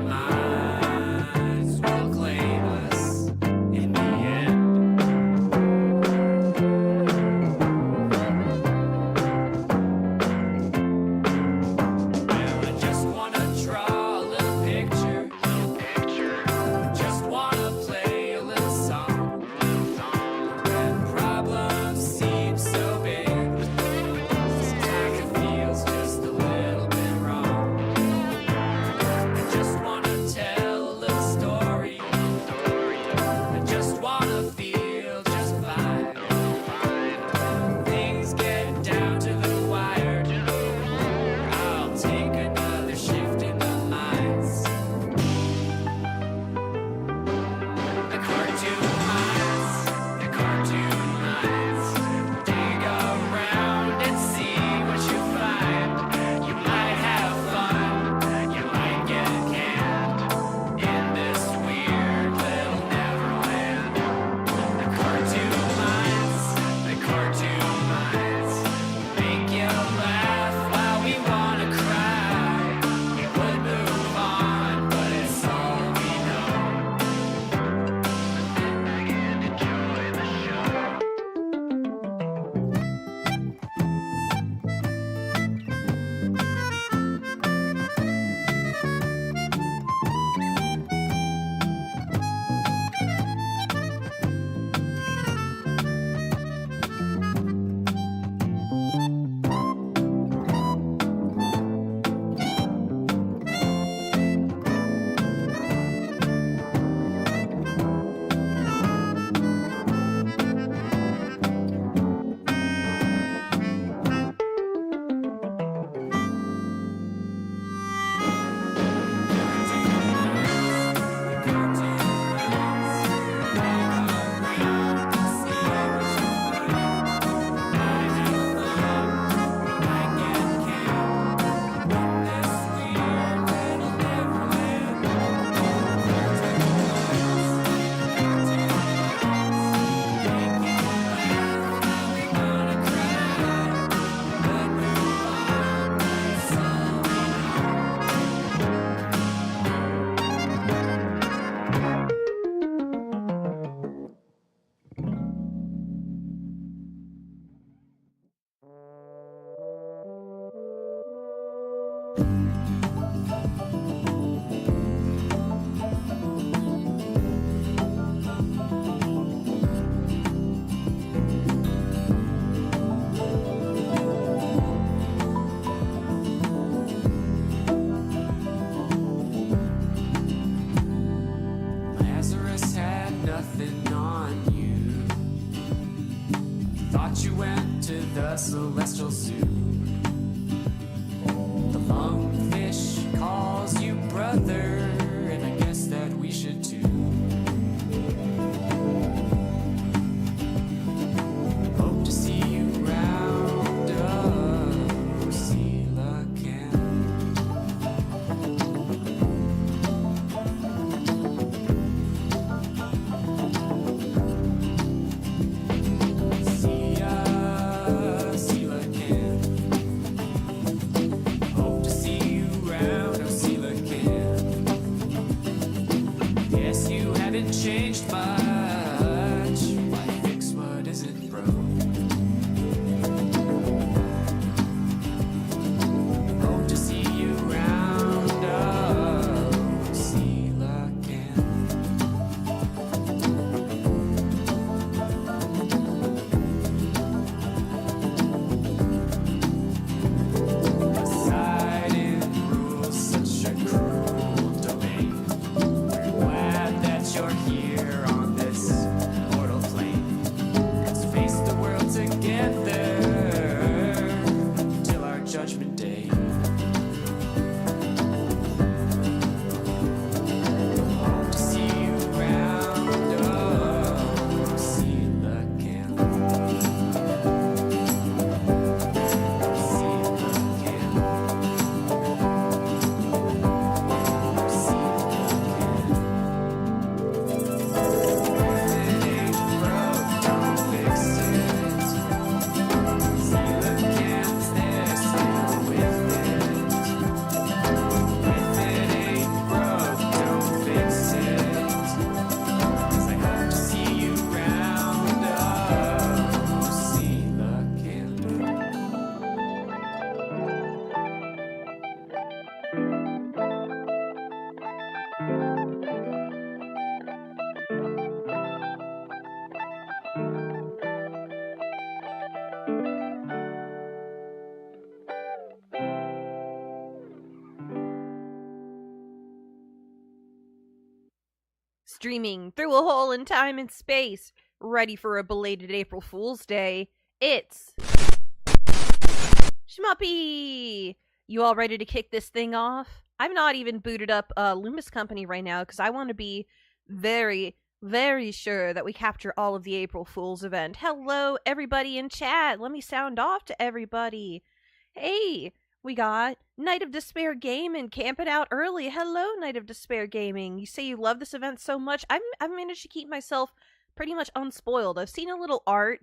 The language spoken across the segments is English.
Minds will claim us. other, and I guess that we should too. Hope to see you round up, Sela Camp. See ya, Sela Camp. Hope to see you round, oh Sela Camp. Yes, you haven't changed much. Why fix what isn't broke? Hope to see you round, oh Sela Camp. Poseidon rules such a cruel domain. We're glad that you're here on this mortal plane. Let's face the world together till our judgment day. Hope to see you round, oh Sela Camp. Sela Camp. Streaming through a hole in time and space, ready for a belated April Fool's Day, it's Shmuppi! You all ready to kick this thing off? I've not even booted up Limbus Company right now because I want to be very, very sure that we capture all of the April Fool's event. Hello, everybody in chat. Let me sound off to everybody. Hey, we got Night of Despair Gaming camping out early. Hello, Night of Despair Gaming. You say you love this event so much. I've managed to keep myself pretty much unspoiled. I've seen a little art.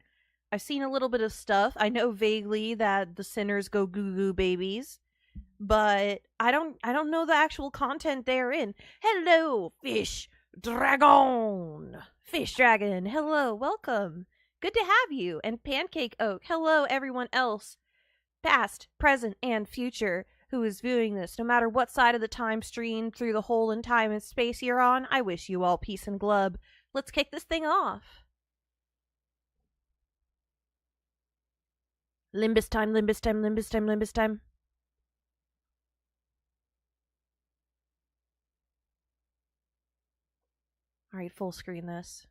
I've seen a little bit of stuff. I know vaguely that the sinners go goo-goo babies, but I don't know the actual content therein. Hello, Fish Dragon. Fish Dragon. Hello, welcome. Good to have you. And Pancake Oak. Hello, everyone else, past, present, and future, who is viewing this, no matter what side of the time stream through the hole in time and space you're on. I wish you all peace and glub. Let's kick this thing off. Limbus time, Limbus time, Limbus time, Limbus time. Alright, full screen this.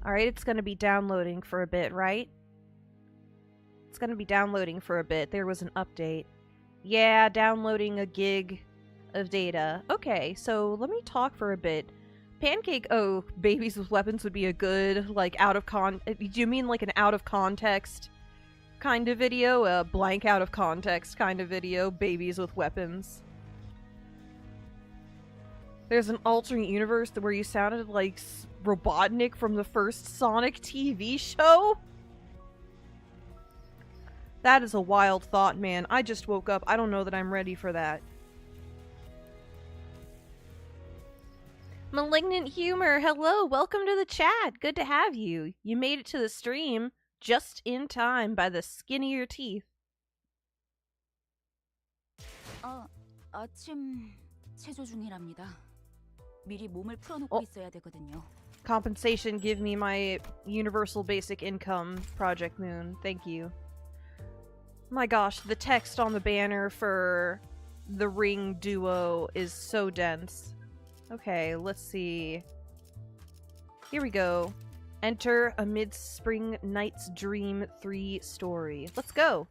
Alright, it's gonna be downloading for a bit, right? It's gonna be downloading for a bit. There was an update. Yeah, downloading a gig of data. Okay, so let me talk for a bit. Pancake Oak, babies with weapons would be a good, like, do you mean like an out of context kind of video? A blank out of context kind of video? Babies with weapons. There's an alternate universe where you sounded like Robotnik from the first Sonic TV show? That is a wild thought, man. I just woke up. I don't know that I'm ready for that. Malignant Humor, hello, welcome to the chat. Good to have you. You made it to the stream just in time by the skin of your teeth. 아침 체조 중이랍니다. 미리 몸을 풀어놓고 있어야 되거든요. Compensation, give me my universal basic income, Project Moon. Thank you. My gosh, the text on the banner for the Ring duo is so dense. Okay, let's see. Here we go. Enter A Mid-Spring Night's Dream 3 story. Let's go!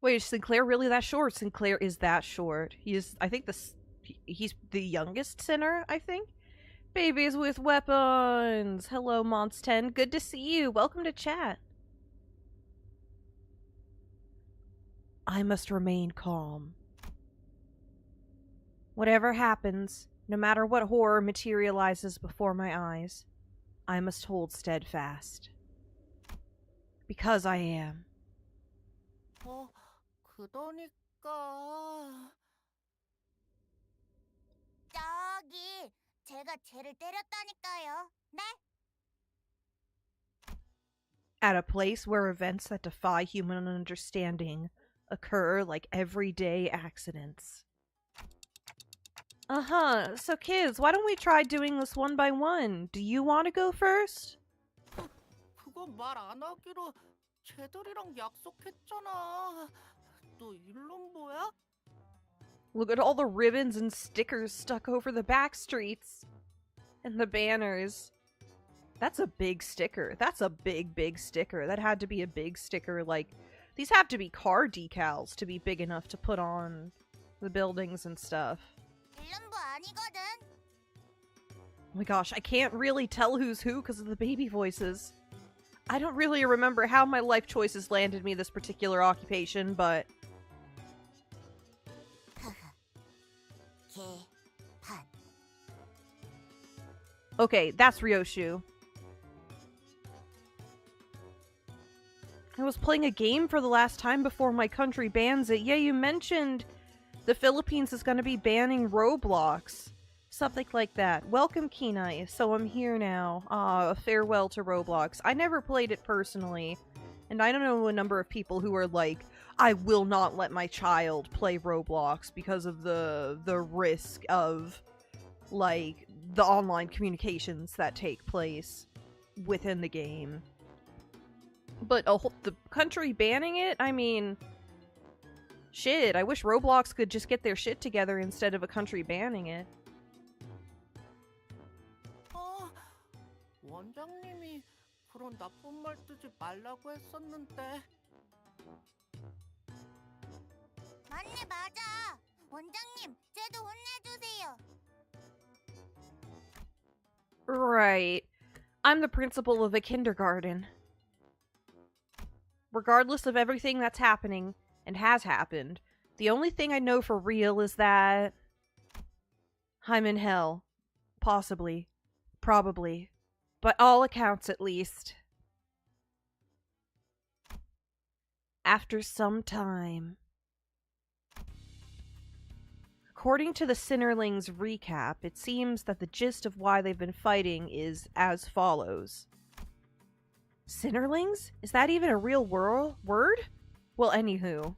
Wait, is Sinclair really that short? Sinclair is that short. I think he's the youngest sinner, I think? Babies with weapons! Hello, Mons10. Good to see you. Welcome to chat. I must remain calm. Whatever happens, no matter what horror materializes before my eyes, I must hold steadfast. Because I am. 그러니까 저기 제가 쟤를 때렸다니까요. 네? At a place where events that defy human understanding occur like everyday accidents. Uh-huh. So kids, why don't we try doing this one by one? Do you want to go first? 그거 말 안 하기로 쟤들이랑 약속했잖아. 너 일론 뭐야? Look at all the ribbons and stickers stuck over the back streets. And the banners. That's a big sticker. That's a big, big sticker. That had to be a big sticker. Like, these have to be car decals to be big enough to put on the buildings and stuff. 일론부 아니거든. Oh my gosh, I can't really tell who's who because of the baby voices. I don't really remember how my life choices landed me this particular occupation, but... 개판. Okay, that's Ryoshu. I was playing a game for the last time before my country bans it. Yeah, you mentioned the Philippines is going to be banning Roblox. Something like that. Welcome, Kenai. So I'm here now. Farewell to Roblox. I never played it personally. And I don't know a number of people who are like, I will not let my child play Roblox because of the risk of, like, the online communications that take place within the game. But the country banning it? I mean, shit, I wish Roblox could just get their shit together instead of a country banning it. 원장님이 그런 나쁜 말 쓰지 말라고 했었는데. 맞네, 맞아. 원장님, 쟤도 혼내주세요. Right. I'm the principal of a kindergarten. Regardless of everything that's happening, and has happened, the only thing I know for real is that I'm in hell. Possibly. Probably. By all accounts, at least. After some time. According to the Sinnerlings recap, it seems that the gist of why they've been fighting is as follows. Sinnerlings? Is that even a real word? Well, anywho.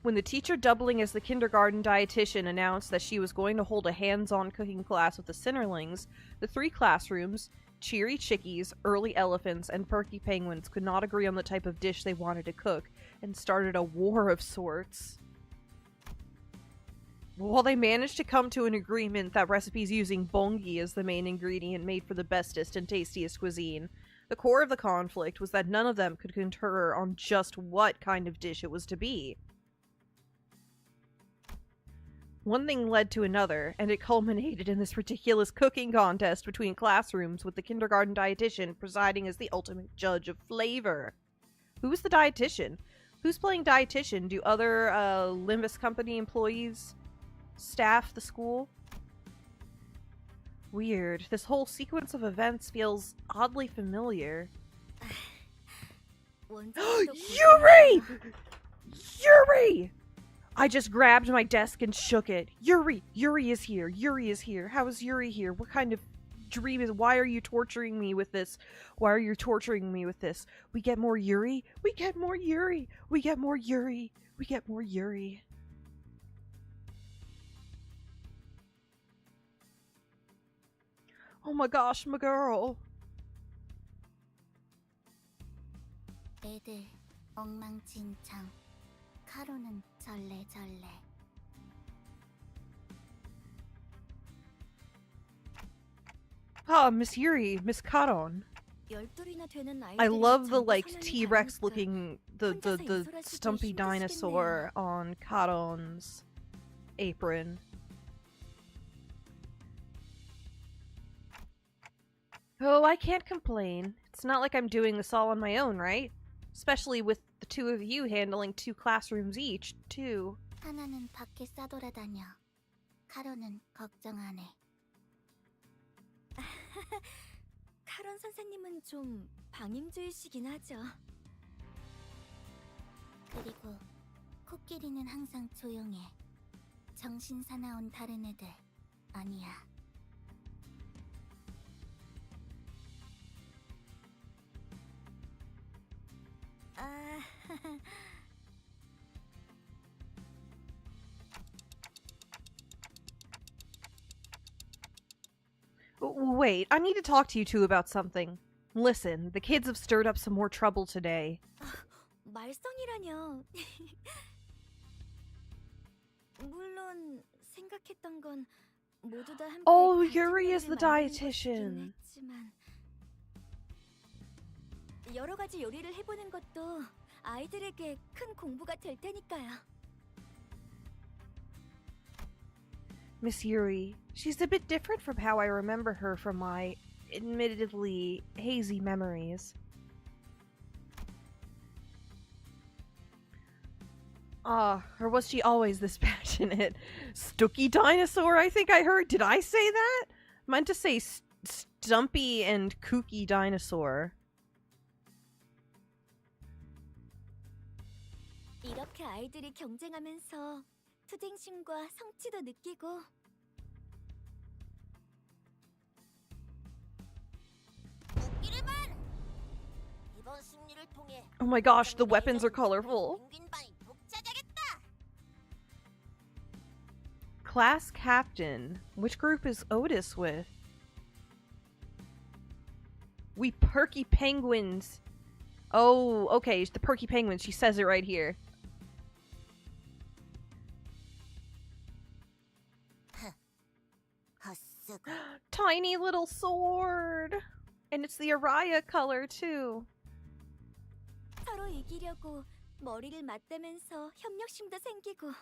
When the teacher doubling as the kindergarten dietitian announced that she was going to hold a hands-on cooking class with the Sinnerlings, the three classrooms, Cheery Chickies, Early Elephants, and Perky Penguins, could not agree on the type of dish they wanted to cook, and started a war of sorts. While they managed to come to an agreement that recipes using bongi as the main ingredient made for the bestest and tastiest cuisine, the core of the conflict was that none of them could concur on just what kind of dish it was to be. One thing led to another, and it culminated in this ridiculous cooking contest between classrooms with the kindergarten dietitian presiding as the ultimate judge of flavor. Who's the dietitian? Who's playing dietitian? Do other Limbus company employees staff the school? Weird. This whole sequence of events feels oddly familiar. Yuri! Yuri! I just grabbed my desk and shook it. Yuri! Yuri is here. Yuri is here. How is Yuri here? What kind of dream is... Why are you torturing me with this? Why are you torturing me with this? We get more Yuri? We get more Yuri! We get more Yuri! We get more Yuri! Oh my gosh, my girl! 애들 엉망진창. 카로는 절레절레. Ah, Miss Yuri, Miss Karon. 12이나 되는 아이들이 I love the 전부 like 사냥을 T-Rex 당하니까 looking the stumpy dinosaur on Karon's apron. Oh, I can't complain. It's not like I'm doing this all on my own, right? Especially with the two of you handling 2 classrooms each, too. 하나는 밖에 싸돌아다녀. 카로는 걱정 안 해. 카론 선생님은 좀 방임주의시긴 하죠. 그리고 코끼리는 항상 조용해. 정신 사나운 다른 애들 아니야. 아, Wait, I need to talk to you two about something. Listen, the kids have stirred up some more trouble today. 말썽이라뇨. 물론 생각했던 건 모두 다 함께 Oh, 같은 Yuri is 요리를 the 만드는 dietitian. 것이긴 했지만 여러 가지 요리를 해보는 것도 아이들에게 큰 공부가 될 테니까요. Miss Yuri, she's a bit different from how I remember her from my, admittedly, hazy memories. Or was she always this passionate? Stooky dinosaur, I think I heard. Did I say that? Meant to say stumpy and kooky dinosaur. 이렇게 아이들이 경쟁하면서 투쟁심과 성취도 느끼고 웃기를만! 이번 승리를 통해 Oh my gosh, the weapons are colorful. 펭귄반이 독차지하겠다! Class captain. Which group is Otis with? We perky penguins. Oh, okay, the perky penguins. She says it right here. 헛쓰고 Tiny little sword. And it's the Araya color, too. 서로 이기려고 머리를 맞대면서 협력심도 생기고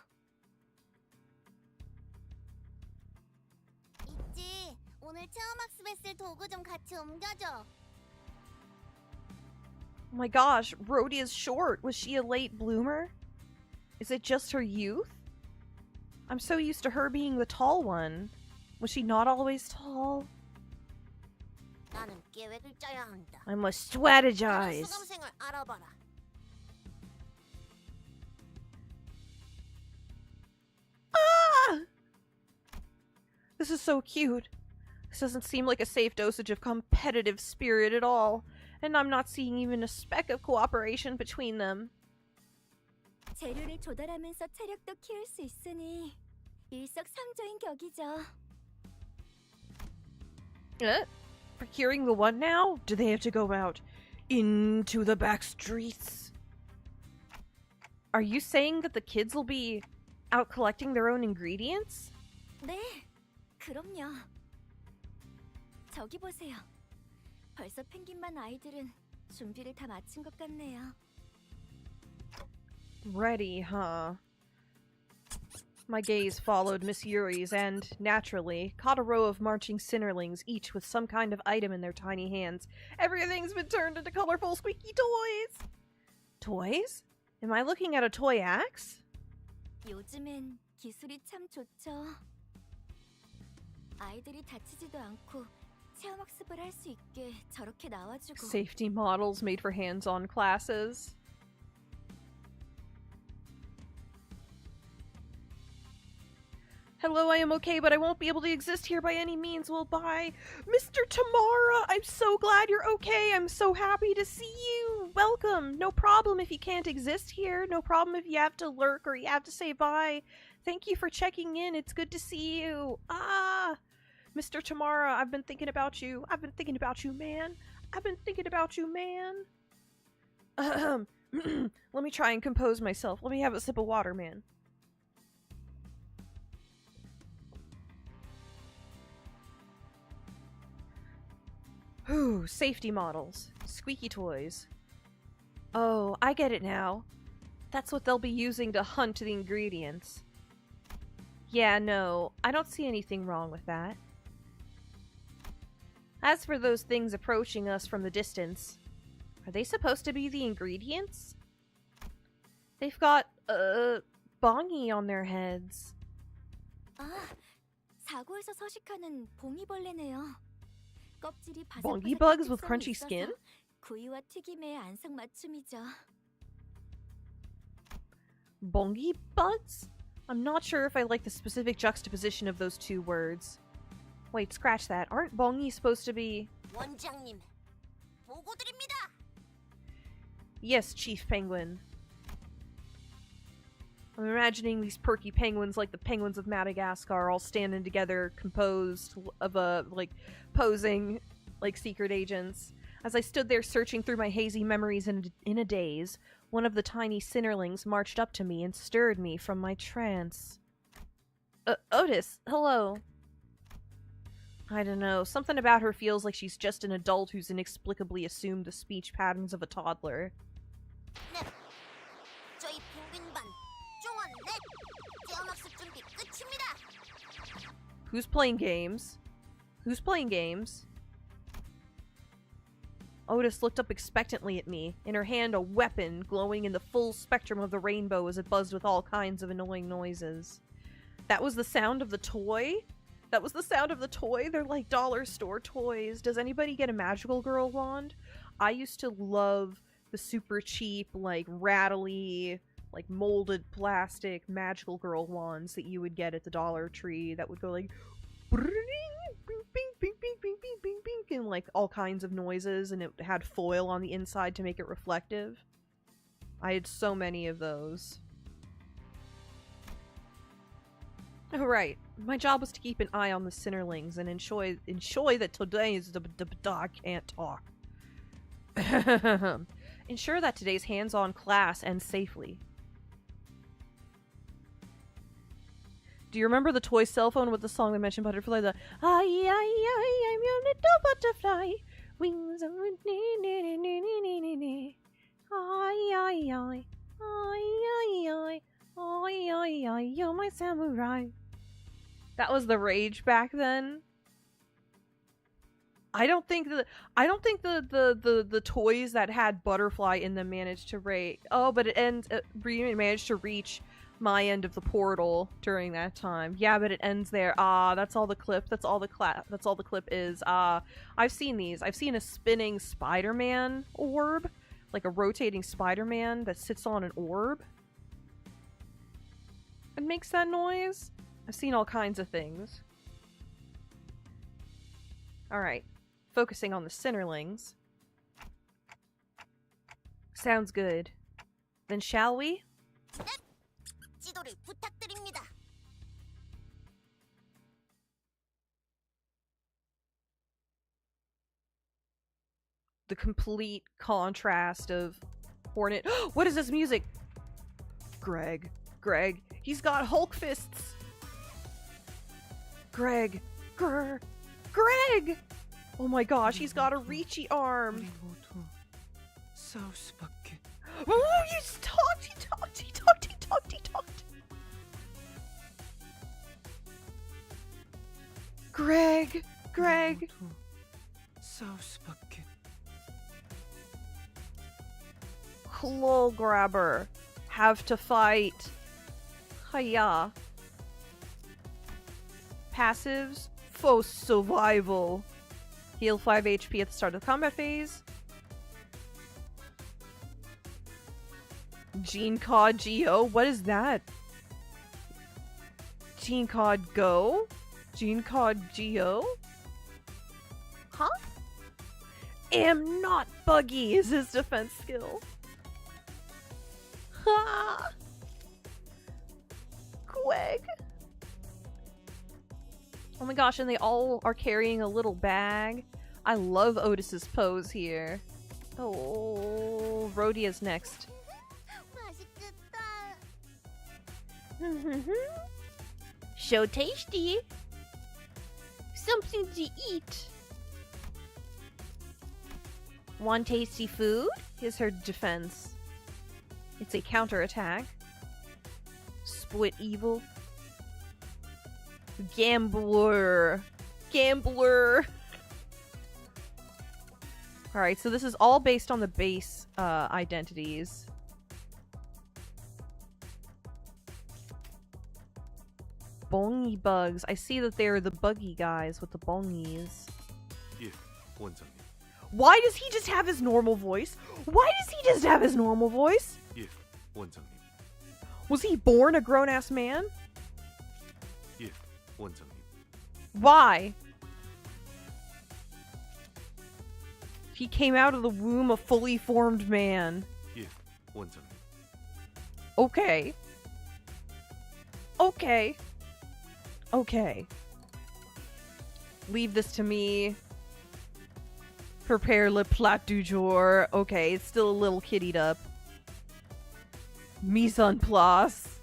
있지. 오늘 체험학습에 쓸 도구 좀 같이 옮겨줘. Oh my gosh, Rhodia's short. Was she a late bloomer? Is it just her youth? I'm so used to her being the tall one. Was she not always tall? 나는 계획을 짜야 한다. I must 다른 strategize. 수강생을 알아봐라. Ah! This is so cute. This doesn't seem like a safe dosage of competitive spirit at all. And I'm not seeing even a speck of cooperation between them. 재료를 조달하면서 체력도 키울 수 있으니 일석삼조인 격이죠. Procuring the what now? Do they have to go out into the back streets? Are you saying that the kids will be out collecting their own ingredients? 네, 그럼요. 저기 보세요. 벌써 펭귄반 아이들은 준비를 다 마친 것 같네요. Ready, huh? My gaze followed Miss Yuri's and, naturally, caught a row of marching Sinnerlings, each with some kind of item in their tiny hands. Everything's been turned into colorful squeaky toys! Toys? Am I looking at a toy axe? 요즘엔 기술이 참 좋죠. 아이들이 다치지도 않고 체험학습을 할 수 있게 저렇게 나와주고 Safety models made for hands-on classes. Hello, I am okay, but I won't be able to exist here by any means. Well, bye. Mr. Tamara, I'm so glad you're okay. I'm so happy to see you. Welcome. No problem if you can't exist here. No problem if you have to lurk or you have to say bye. Thank you for checking in. It's good to see you. Mr. Tamara, I've been thinking about you. I've been thinking about you, man. I've been thinking about you, man. Let me try and compose myself. Let me have a sip of water, man. Ooh, safety models. Squeaky toys. Oh, I get it now. That's what they'll be using to hunt the ingredients. Yeah, no, I don't see anything wrong with that. As for those things approaching us from the distance, are they supposed to be the ingredients? They've got, bongy on their heads. 아, 사고에서 서식하는 봉이벌레네요. 껍질이 Bongy 바삭바삭한 bugs with 특성이 crunchy 있어서 skin? 구이와 튀김의 안성맞춤이죠. Bongy bugs? I'm not sure if I like the specific juxtaposition of those two words. Wait, scratch that. Aren't bongy supposed to be... 원장님, 보고드립니다. Yes, Chief Penguin. I'm imagining these perky penguins like the penguins of Madagascar all standing together, composed of posing like secret agents. As I stood there searching through my hazy memories in a daze, one of the tiny sinnerlings marched up to me and stirred me from my trance. Otis, hello. I don't know, something about her feels like she's just an adult who's inexplicably assumed the speech patterns of a toddler. 넵, 저희 펭귄반 종원 넷, 체험학습 준비 끝입니다. Who's playing games? Who's playing games? Otis looked up expectantly at me, in her hand a weapon glowing in the full spectrum of the rainbow as it buzzed with all kinds of annoying noises. That was the sound of the toy? That was the sound of the toy? They're like dollar store toys. Does anybody get a magical girl wand? I used to love the super cheap, like, rattly, like, molded plastic magical girl wands that you would get at the Dollar Tree that would go like... and like all kinds of noises, and it had foil on the inside to make it reflective. I had so many of those. Oh, right. My job was to keep an eye on the sinnerlings and ensure that today's dog can't talk. Ensure that today's hands-on class ends safely. Do you remember the toy cell phone with the song that mentioned butterfly? The I'm your little butterfly, wings of you're my samurai. That was the rage back then. I don't think the toys that had butterfly in them managed to rate. Oh, but it managed to reach my end of the portal during that time. Yeah, but it ends there. That's all the clip. That's all the clip is. I've seen these. I've seen a spinning Spider-Man orb, like a rotating Spider-Man that sits on an orb and makes that noise. I've seen all kinds of things. Alright. Focusing on the sinnerlings. Sounds good. Then shall we? 지도를 부탁드립니다. The complete contrast of Hornet. What is this music? Greg. He's got Hulk fists. Greg. Greg! Oh my gosh, he's got a reachy arm. Oh, he talked. Greg. Claw grabber. Have to fight. Hiya. Passives. Faux survival. Heal 5 HP at the start of the combat phase. Gene Cod Geo? What is that? Gene Cod Go? Gene Cod Geo? Huh? Am not buggy is his defense skill. Ha! Queg. Oh my gosh, and they all are carrying a little bag. I love Otis's pose here. Oh, Rhodia's next. So tasty. Something to eat. Want tasty food? Is her defense. It's a counterattack. Split evil. Gambler. Gambler. Alright, so this is all based on the base identities. Bongy bugs. I see that they're the buggy guys with the bongies. 예, 원장님. Why does he just have his normal voice? Why does he just have his normal voice? 예, 원장님. Was he born a grown-ass man? 예, 원장님. Why? He came out of the womb a fully formed man. 예, 원장님. Okay. Okay. Okay. Leave this to me. Prepare le plat du jour. Okay, it's still a little kiddied up. Mise en place.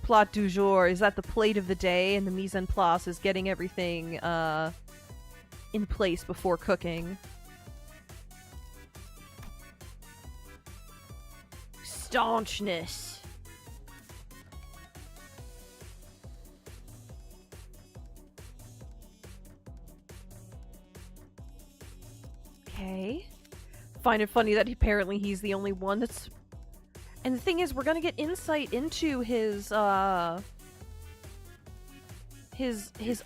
Plat du jour. Is that the plate of the day? And the mise en place is getting everything, in place before cooking. Staunchness. Okay. Find it funny that apparently he's the only one that's... And the thing is, we're gonna get insight into his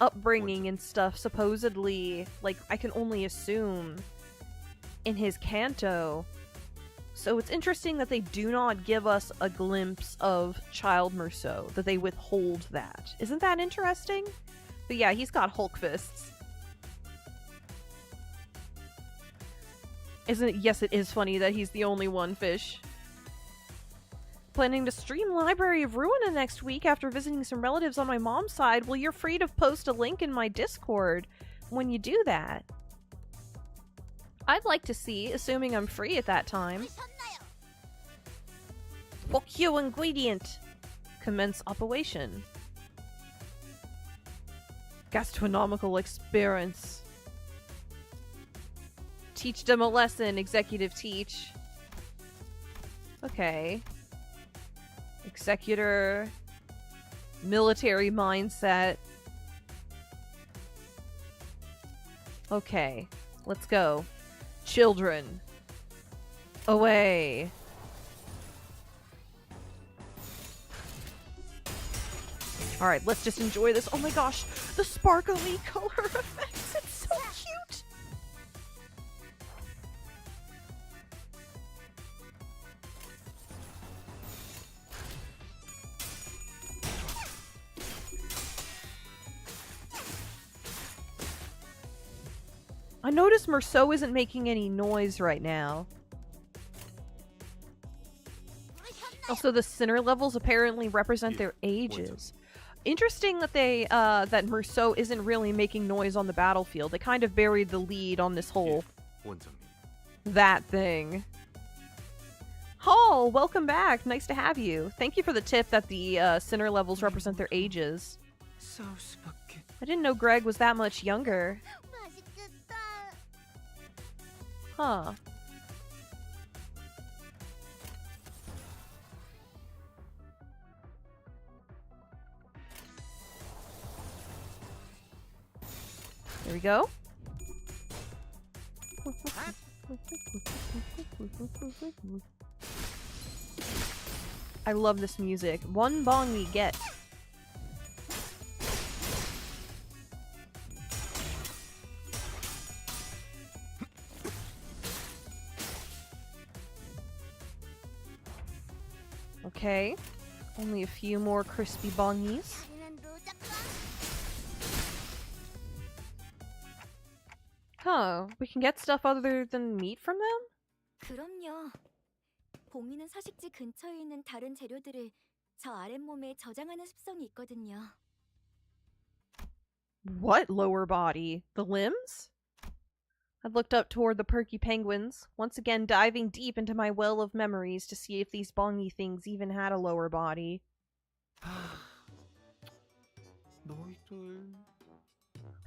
upbringing and stuff, supposedly, like, I can only assume, in his canto. So it's interesting that they do not give us a glimpse of Child Merceau, that they withhold that. Isn't that interesting? But yeah, he's got Hulk fists. Isn't it? Yes, it is funny that he's the only one fish. Planning to stream Library of Ruina next week after visiting some relatives on my mom's side. Well, you're free to post a link in my Discord when you do that. I'd like to see, assuming I'm free at that time. Fuck you, ingredient! Commence operation. Gastronomical experience. Teach them a lesson, executive teach. Okay. Executor. Military mindset. Okay. Let's go. Children. Away. Alright, let's just enjoy this. Oh my gosh, the sparkly color effects. It's so cute. I notice Merceau isn't making any noise right now. Also, the sinner levels apparently represent their ages. Interesting that they, that Merceau isn't really making noise on the battlefield. They kind of buried the lead on this whole... that thing. Hall, welcome back. Nice to have you. Thank you for the tip that the, sinner levels represent their ages. I didn't know Greg was that much younger. Huh. There we go. I love this music. One bongi get. Okay. Only a few more crispy bongis. Huh. We can get stuff other than meat from them? 그럼요. 봉이는 서식지 근처에 있는 다른 재료들을 저 아랫몸에 저장하는 습성이 있거든요. What lower body? The limbs? I looked up toward the perky penguins, once again diving deep into my well of memories to see if these bongy things even had a lower body.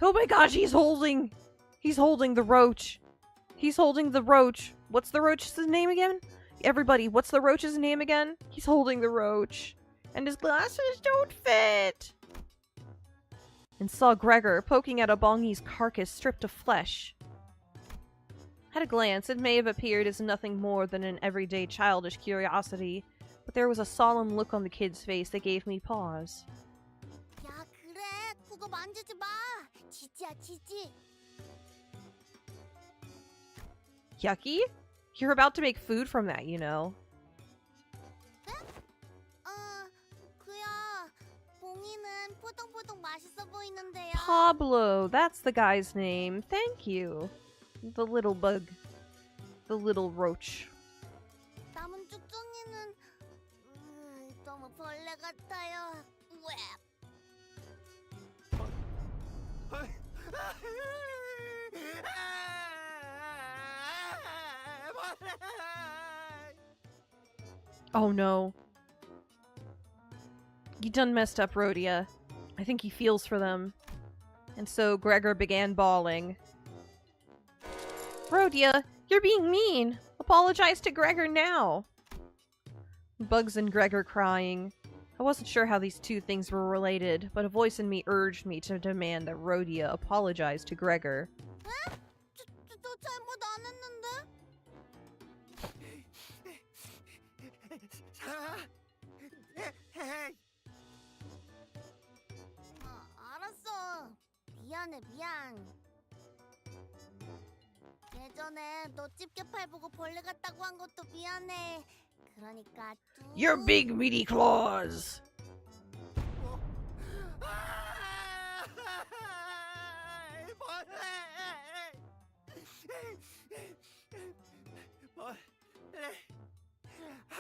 Oh my gosh, he's holding the roach. He's holding the roach. What's the roach's name again? Everybody, what's the roach's name again? He's holding the roach. And his glasses don't fit. And saw Gregor poking at a bongi's carcass stripped of flesh. At a glance, it may have appeared as nothing more than an everyday childish curiosity, but there was a solemn look on the kid's face that gave me pause. 야, 그래. 그거 만지지 마. 지지야, 지지. Yucky? You're about to make food from that, you know. 그야. 봉이는 포동포동 맛있어 보이는데요. Pablo, that's the guy's name. Thank you. The little bug. The little roach. 남은 쭉쭉이는 너무 벌레 같아요. 왜? Oh no. You done messed up, Rhodia. I think he feels for them. And so Gregor began bawling. Rhodia, you're being mean! Apologize to Gregor now! Bugs and Gregor crying. I wasn't sure how these two things were related, but a voice in me urged me to demand that Rhodia apologize to Gregor. 너 잘못 안 했는데? 알았어. 미안해, 미안. 예전에 너 집게팔 보고 벌레 같다고 한 것도 미안해. 그러니까 좀... Your big meaty claws!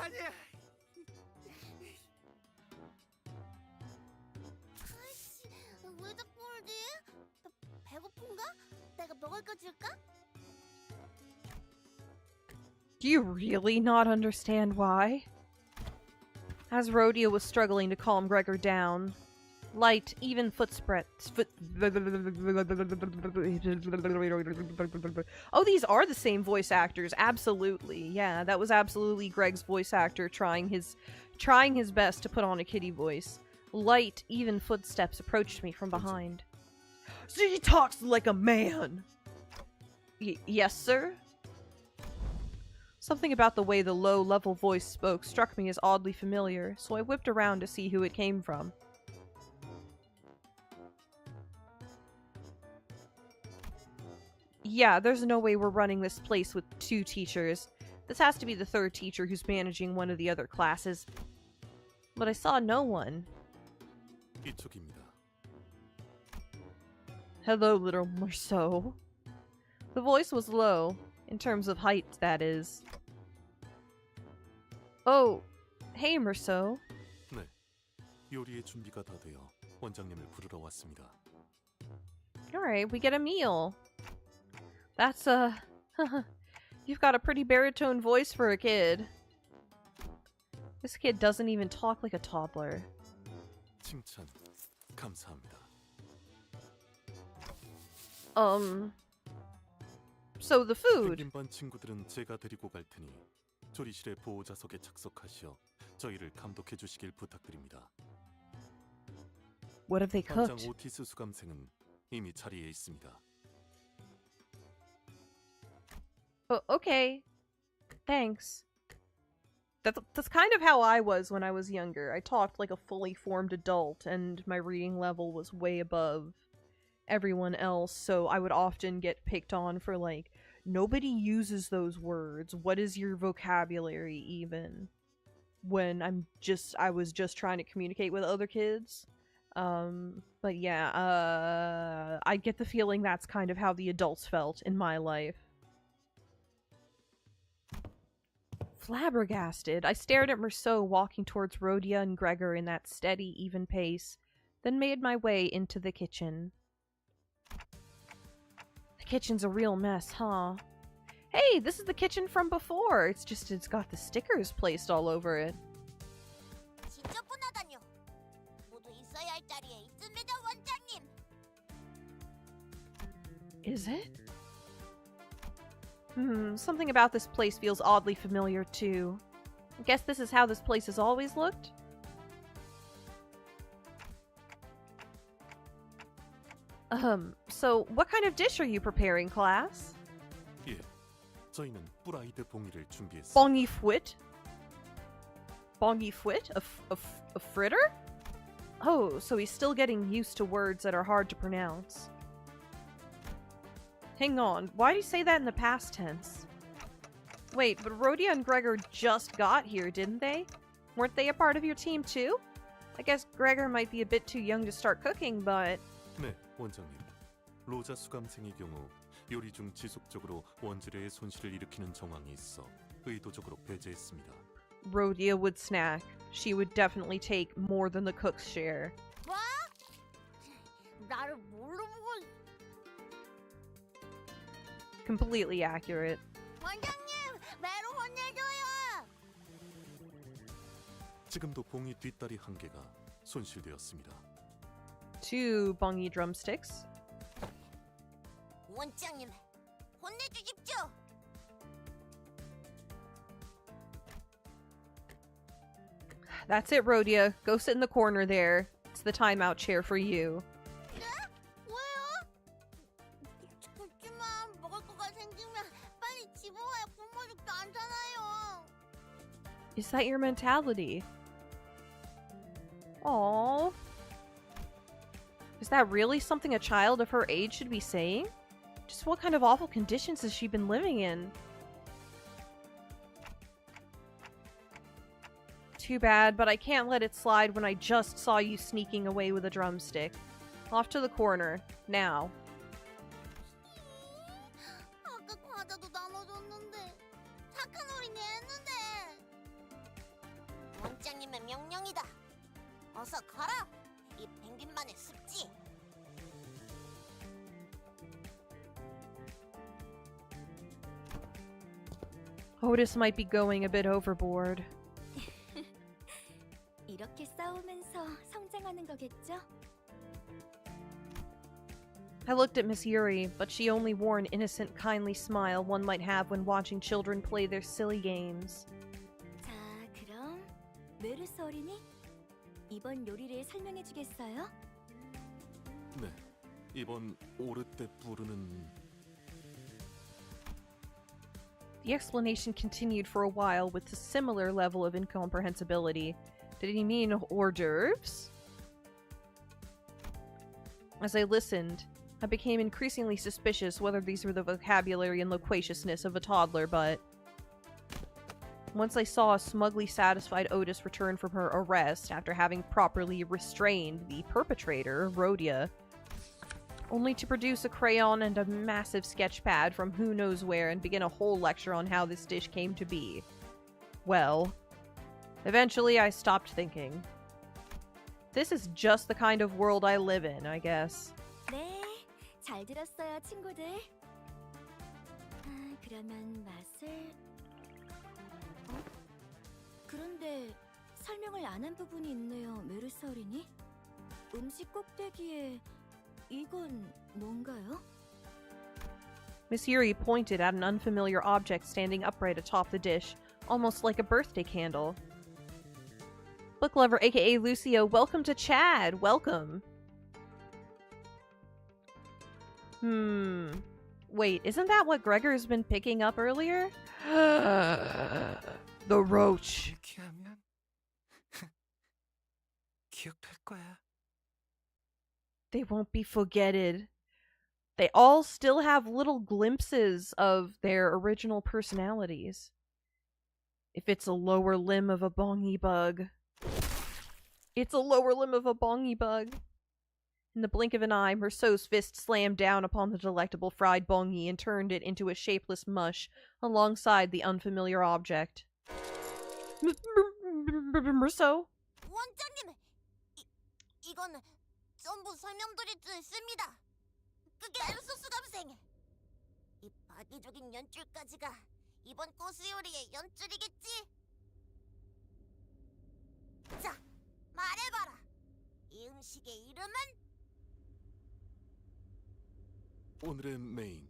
아니야. 아이씨, 왜 자꾸 울지? 너 배고픈가? 내가 먹을 거 줄까? Do you really not understand why? As Rhodia was struggling to calm Gregor down, light, even Oh, these are the same voice actors, absolutely. Yeah, that was absolutely Greg's voice actor trying his best to put on a kitty voice. Light, even footsteps approached me from behind. She talks like a man! Yes, sir? Something about the way the low-level voice spoke struck me as oddly familiar, so I whipped around to see who it came from. Yeah, there's no way we're running this place with 2 teachers. This has to be the 3rd teacher who's managing one of the other classes. But I saw no one. 이쪽입니다. Hello, little Marceau. The voice was low, in terms of height, that is. Oh, hey, Marceau. 네, 요리의 준비가 다 되어 원장님을 부르러 왔습니다. Alright, we get a meal. That's, you've got a pretty baritone voice for a kid. This kid doesn't even talk like a toddler. 칭찬 감사합니다. So the food. 펭귄반 친구들은 제가 데리고 갈 테니 조리실의 보호자석에 착석하시어 저희를 감독해 주시길 부탁드립니다. What have they 반장 cooked? 오티스 수감생은 이미 자리에 있습니다. Oh, okay. Thanks. That's kind of how I was when I was younger. I talked like a fully formed adult, and my reading level was way above everyone else, so I would often get picked on for, like, nobody uses those words. What is your vocabulary, even? When I was just trying to communicate with other kids. But yeah, I get the feeling that's kind of how the adults felt in my life. Flabbergasted, I stared at Marceau walking towards Rhodia and Gregor in that steady, even pace, then made my way into the kitchen. The kitchen's a real mess, huh? Hey, this is the kitchen from before. It's just it's got the stickers placed all over it. 지저분하다뇨. 모두 있어야 할 자리에 있습니다, 원장님. Is it? Something about this place feels oddly familiar, too. I guess this is how this place has always looked? So what kind of dish are you preparing, class? 예, 저희는 프라이드 봉이를 준비했습니다. Bongy fwit? Bongy fwit? A fritter? Oh, so he's still getting used to words that are hard to pronounce. Hang on, why do you say that in the past tense? Wait, but Rhodia and Gregor just got here, didn't they? Weren't they a part of your team too? I guess Gregor might be a bit too young to start cooking, but... 네, 원장님. 로자 수감생의 경우 요리 중 지속적으로 원재료의 손실을 일으키는 정황이 있어 의도적으로 배제했습니다. Rhodia would snack. She would definitely take more than the cook's share. 뭐? 나를 뭘로 보고 Completely accurate. 원장님, 매로 혼내줘요. 지금도 봉이 뒷다리 한 개가 손실되었습니다. 2 bongy drumsticks. 원장님, 혼내주십시오. That's it, Rhodia. Go sit in the corner there. It's the timeout chair for you. 네? 왜요? 그렇지만 먹을 거가 생기면 빨리 집어와야 굶어 죽지 않잖아요. Is that your mentality? Aww. Is that really something a child of her age should be saying? Just what kind of awful conditions has she been living in? Too bad, but I can't let it slide when I just saw you sneaking away with a drumstick. Off to the corner. Now. 아까 과자도 나눠줬는데 착한 어린이 했는데. 원장님의 명령이다. 어서 가라. 이 펭귄만의 습지. Otis might be going a bit overboard. 이렇게 싸우면서 성장하는 거겠죠? I looked at Miss Yuri, but she only wore an innocent, kindly smile one might have when watching children play their silly games. 자, 그럼 메르스 어린이 이번 요리를 설명해 주겠어요? 네, 이번 오르 때 부르는 The explanation continued for a while with a similar level of incomprehensibility. Did he mean hors d'oeuvres? As I listened, I became increasingly suspicious whether these were the vocabulary and loquaciousness of a toddler, but... Once I saw a smugly satisfied Otis return from her arrest after having properly restrained the perpetrator, Rhodia, only to produce a crayon and a massive sketch pad from who knows where and begin a whole lecture on how this dish came to be. Well, eventually I stopped thinking. This is just the kind of world I live in, I guess. 네, 잘 들었어요, 친구들. 아, 그러면 맛을... 그런데 설명을 안 한 부분이 있네요, 메르스 어린이. 음식 꼭대기에 이건 뭔가요? Miss Yuri pointed at an unfamiliar object standing upright atop the dish, almost like a birthday candle. Book Lover, aka Lucio, welcome to Chad! Welcome! Wait, isn't that what Gregor's been picking up earlier? The roach. 이렇게 하면 기억될 거야. They won't be forgetted. They all still have little glimpses of their original personalities. If it's a lower limb of a bongy bug. It's a lower limb of a bongy bug. In the blink of an eye, Merceau's fist slammed down upon the delectable fried bongy and turned it into a shapeless mush alongside the unfamiliar object. Merceau? 원장님, 이건 전부 설명드릴 수 있습니다. 그게 소스 감생. 이 파괴적인 연출까지가 이번 코스 요리의 연출이겠지? 자, 말해봐라. 이 음식의 이름은? 오늘의 메인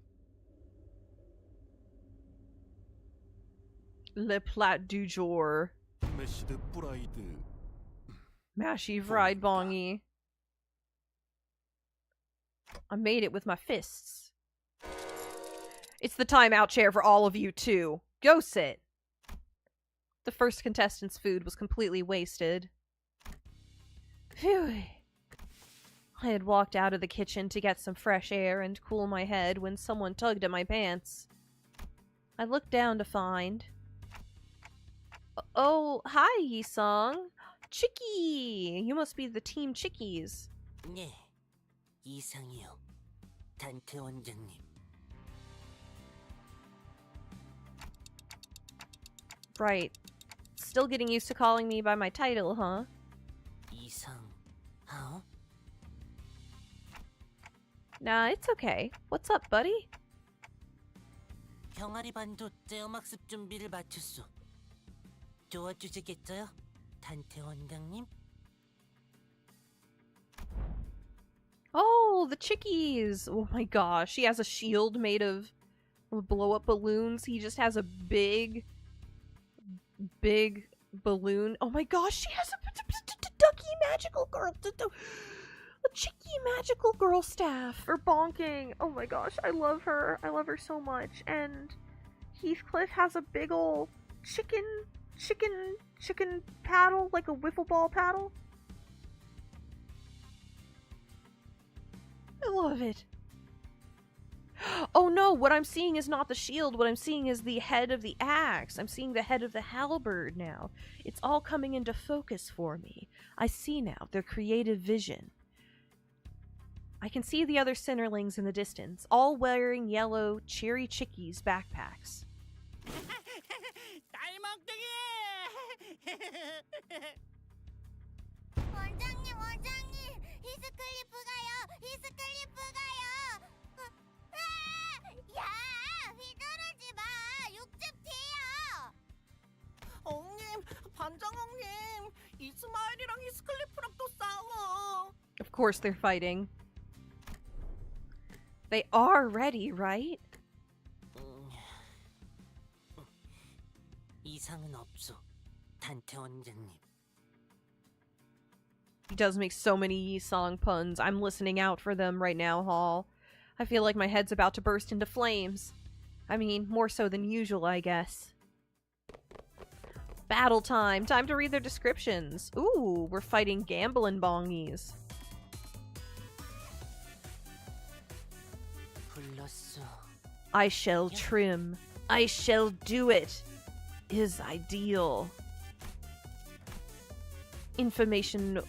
Le plat du jour. 메시드 프라이드. Mashy fried bongy. I made it with my fists. It's the timeout chair for all of you, too. Go sit. The first contestant's food was completely wasted. Phew. I had walked out of the kitchen to get some fresh air and cool my head when someone tugged at my pants. I looked down to find... Oh, hi, Yi-sung. Chicky! You must be the Team Chickies. 네, 이상이요. 단테 원장님. Right. Still getting used to calling me by my title, huh? 이상, 어? Nah, it's okay. What's up, buddy? 병아리 반도 떼어막습 준비를 마쳤소. 도와주시겠어요? 단테 원장님? Oh, the chickies! Oh my gosh, he has a shield made of blow-up balloons. He just has a big balloon. Oh my gosh, she has a ducky magical girl, a chicky magical girl staff for bonking. Oh my gosh, I love her. I love her so much. And Heathcliff has a big ol' chicken paddle, like a wiffle ball paddle. I love it. Oh no, what I'm seeing is not the shield. What I'm seeing is the head of the axe. I'm seeing the head of the halberd now. It's all coming into focus for me. I see now their creative vision. I can see the other Sinnerlings in the distance, all wearing yellow cherry chickies backpacks. 원장님, 히스클리프 가요. 히스클리프 가요. 야, 휘두르지 마. 육즙 튀어. 엉님, 반장엉님, 이스마일이랑 히스클리프랑 또 싸워. Of course they're fighting. They are ready, right? 이상은 없소. 단테 원장님. He does make so many Yi-song puns. I'm listening out for them right now, Hall. I feel like my head's about to burst into flames. I mean, more so than usual, I guess. Battle time! Time to read their descriptions. Ooh, we're fighting gamblin' bongies. 불렀소. I shall trim. I shall do it. Is ideal. Information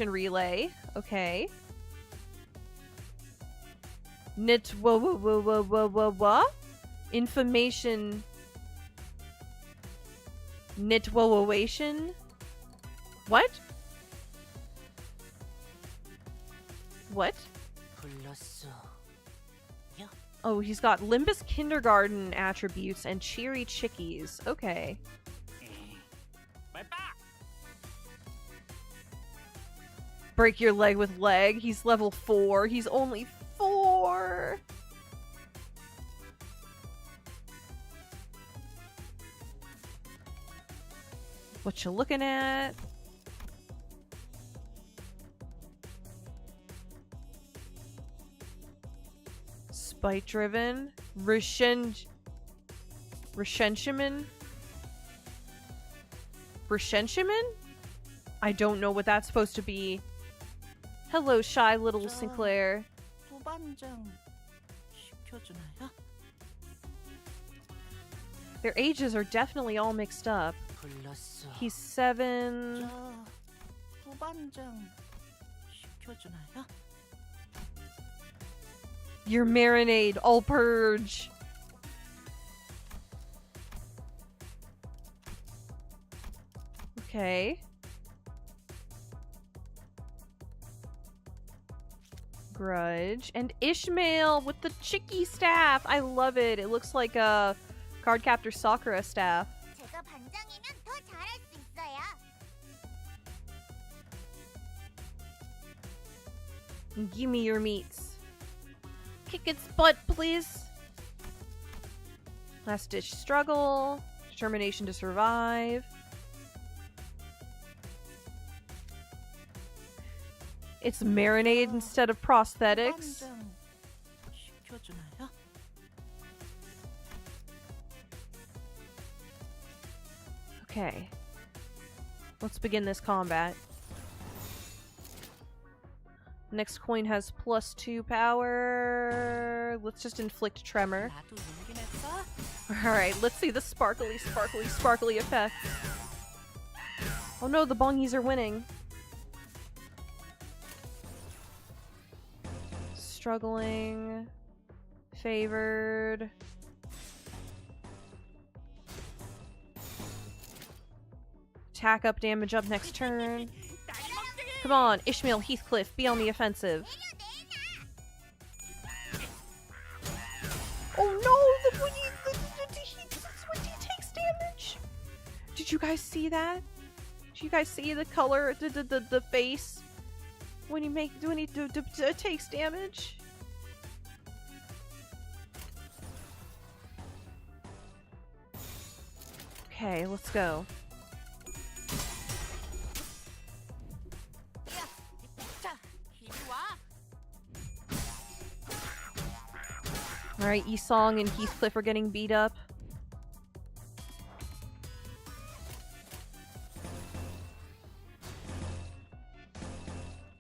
relay. Okay. Information Nitwoation? What? What? 불렀소. 야, Oh, he's got Limbus kindergarten attributes and cheery chickies. Okay. Break your leg with leg. He's level 4. He's only 4. What you looking at? Spite driven. Resentiment? I don't know what that's supposed to be. Hello, shy little Sinclair. 부반장 시켜주나요? Their ages are definitely all mixed up. 불렀소. He's 7. 저 부반장 시켜주나요? Your marinade, all purge. Okay. Grudge. And Ishmael with the chicky staff. I love it. It looks like a Cardcaptor Sakura staff. 제가 반장이면 더 잘할 수 있어요. Give me your meats. Kick its butt, please. Last ditch struggle. Determination to survive. It's marinade instead of prosthetics. 좀 시켜주나요? Okay. Let's begin this combat. Next coin has +2 power. Let's just inflict tremor. 나도 이기긴 했어. Alright, let's see the sparkly, sparkly, sparkly effect. Oh no, the bongies are winning. Struggling. Favored. Attack up, damage up next turn. Come on, Ishmael, Heathcliff, be on the offensive. Oh no, the Swinty takes damage. Did you guys see that? Did you guys see the color, the face when he takes damage? Okay, let's go. 자, 이리 와. Alright, Esong and Heathcliff are getting beat up.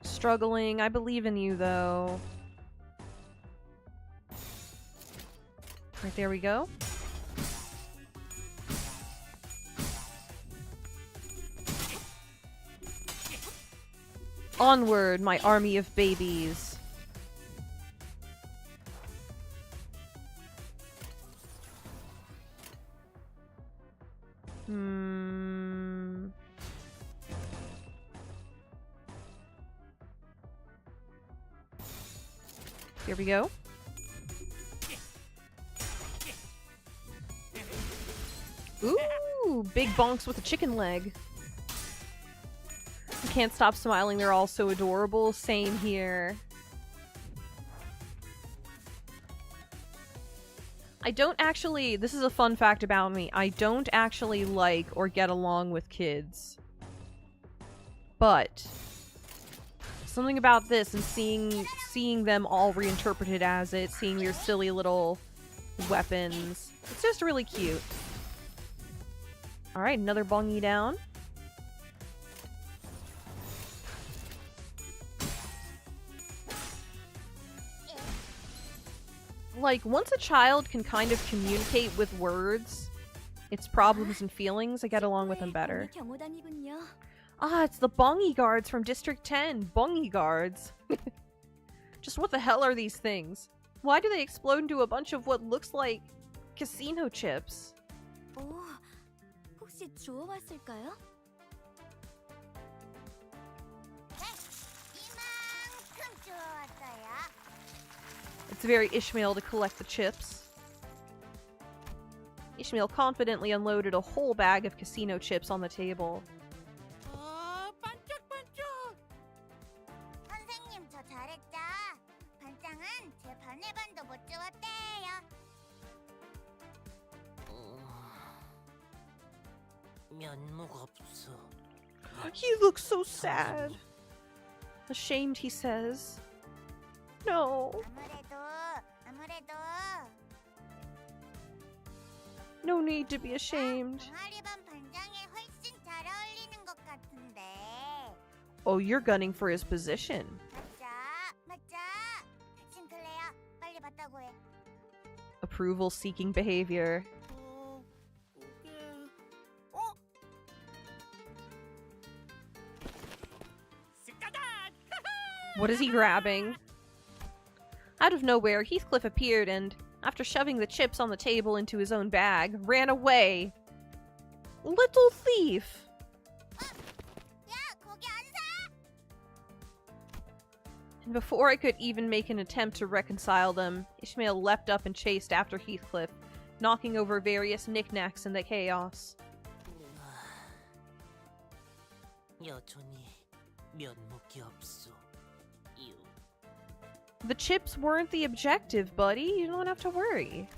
Struggling. I believe in you, though. Right, there we go. Onward, my army of babies. Here we go. Ooh, big bonks with a chicken leg. I can't stop smiling, they're all so adorable. Same here. I don't actually, this is a fun fact about me, I don't actually like or get along with kids. But something about this and seeing them all reinterpreted as it, seeing their silly little weapons, it's just really cute. Alright, another bongi down. Like, once a child can kind of communicate with words, its problems and feelings, I get along with them better. 경호단이군요. Ah, it's the bongi guards from District 10. Bongi guards. Just what the hell are these things? Why do they explode into a bunch of what looks like casino chips? 오, 혹시 주워왔을까요? 이만큼 주워왔어요. It's very Ishmael to collect the chips. Ishmael confidently unloaded a whole bag of casino chips on the table. 반짝반짝. 선생님, 저 잘했죠? 반장은 제 반의 반도 못 주웠대요. 면목 없어. He looks so sad. Ashamed, he says. No. 아무래도 No need to be ashamed. 동아리반 반장에 훨씬 잘 어울리는 것 같은데. Oh, you're gunning for his position. 맞아. 싱클레야, 빨리 봤다고 해. Approval-seeking behavior. 그게 스카단. What is he grabbing? Out of nowhere, Heathcliff appeared and, after shoving the chips on the table into his own bag, ran away. Little thief! 야, 거기 안 사! And before I could even make an attempt to reconcile them, Ishmael leapt up and chased after Heathcliff, knocking over various knickknacks in the chaos. 여전히 면목이 없어. 유. The chips weren't the objective, buddy. You don't have to worry.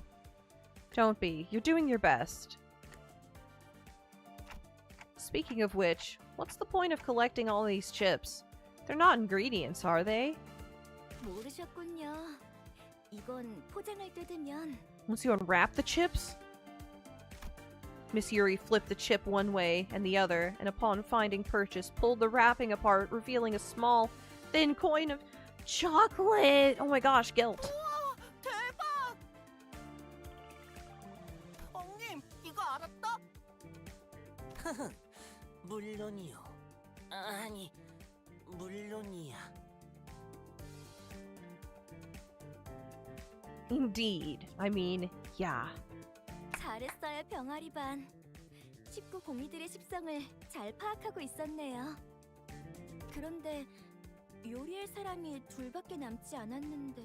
Don't be. You're doing your best. Speaking of which, what's the point of collecting all these chips? They're not ingredients, are they? 모르셨군요. 이건 포장을 뜯으면 Once you unwrap the chips? Miss Yuri flipped the chip one way and the other, and upon finding purchase, pulled the wrapping apart, revealing a small, thin coin of chocolate! Oh my gosh, Gelt. 우와, 대박! 엉님, 이거 알았다? 물론이요. 아니, 물론이야. Indeed. I mean, yeah. 잘했어요, 병아리 반. 식구 공이들의 습성을 잘 파악하고 있었네요. 그런데 요리할 사람이 둘밖에 남지 않았는데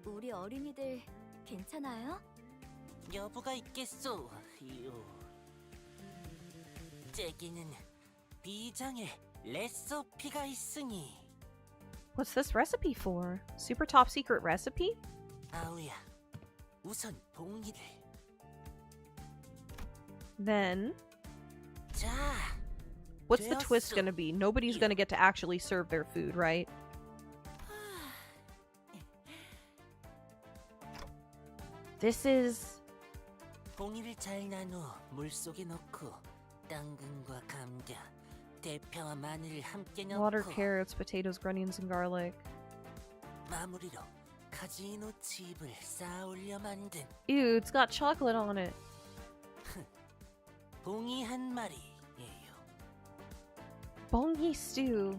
우리 어린이들 괜찮아요? 여부가 있겠소. 제게는 비장의 레시피가 있으니. What's this recipe for? Super top secret recipe? 아우야, 우선 봉이를. Then, 자, what's the twist 되었어. gonna be? Nobody's gonna get to actually serve their food, right? This is... 봉이를 잘 나누어 물속에 넣고 당근과 감자, 대파와 마늘을 함께 water, 넣고 carrots, potatoes, onions, and garlic. 마무리로 카지노 칩을 쌓아올려 만든 Ew, it's got chocolate on it. 봉이 한 마리예요. Bongi stew.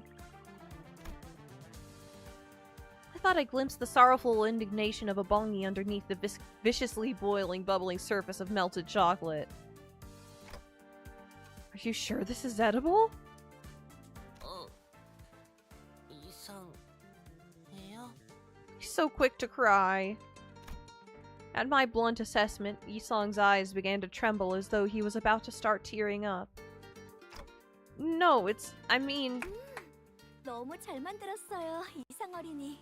I thought I glimpsed the sorrowful indignation of a bongi underneath the viciously boiling, bubbling surface of melted chocolate. Are you sure this is edible? 이상해요? He's so quick to cry. At my blunt assessment, Yisong's eyes began to tremble as though he was about to start tearing up. No, I mean, 너무 잘 만들었어요, 이상 어린이.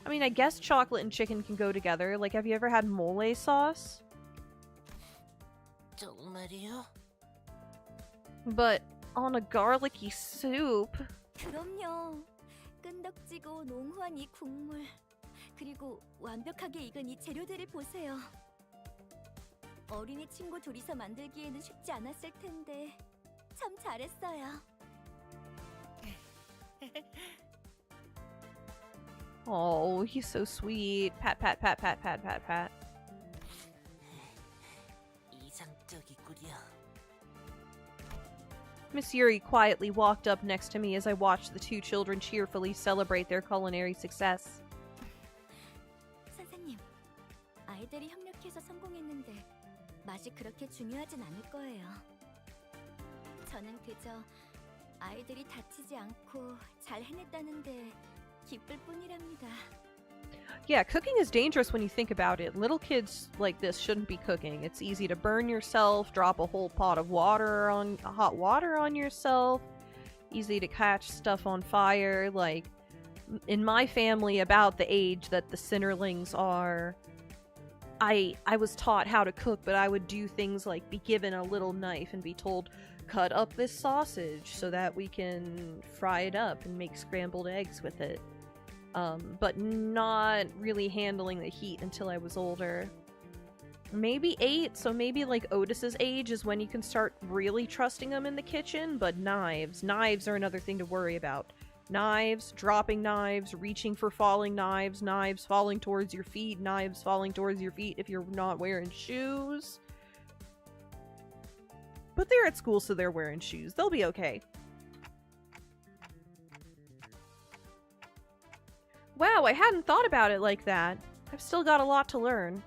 I guess chocolate and chicken can go together. Like, have you ever had mole sauce? 정말이요? But on a garlicky soup? 그럼요. 끈덕지고 농후한 이 국물. 그리고 완벽하게 익은 이 재료들을 보세요. 어린이 친구 둘이서 만들기에는 쉽지 않았을 텐데 참 잘했어요. Oh, he's so sweet. Pat, pat, pat, pat, pat, pat, pat. 이상적이구려. Miss Yuri quietly walked up next to me as I watched the two children cheerfully celebrate their culinary success. 선생님, 아이들이 협력해서 성공했는데 맛이 그렇게 중요하진 않을 거예요. 저는 그저 아이들이 다치지 않고 잘 해냈다는데 기쁠 뿐이랍니다. Yeah, cooking is dangerous when you think about it. Little kids like this shouldn't be cooking. It's easy to burn yourself, drop a whole pot of hot water on yourself. Easy to catch stuff on fire. Like, in my family, about the age that the Sinnerlings are, I was taught how to cook, but I would do things like be given a little knife and be told, cut up this sausage so that we can fry it up and make scrambled eggs with it. But not really handling the heat until I was older. Maybe 8, so maybe like Otis's age is when you can start really trusting them in the kitchen, but knives are another thing to worry about. Knives, dropping knives, reaching for falling knives, knives falling towards your feet, knives falling towards your feet if you're not wearing shoes. But they're at school, so they're wearing shoes. They'll be okay. Wow, I hadn't thought about it like that. I've still got a lot to learn.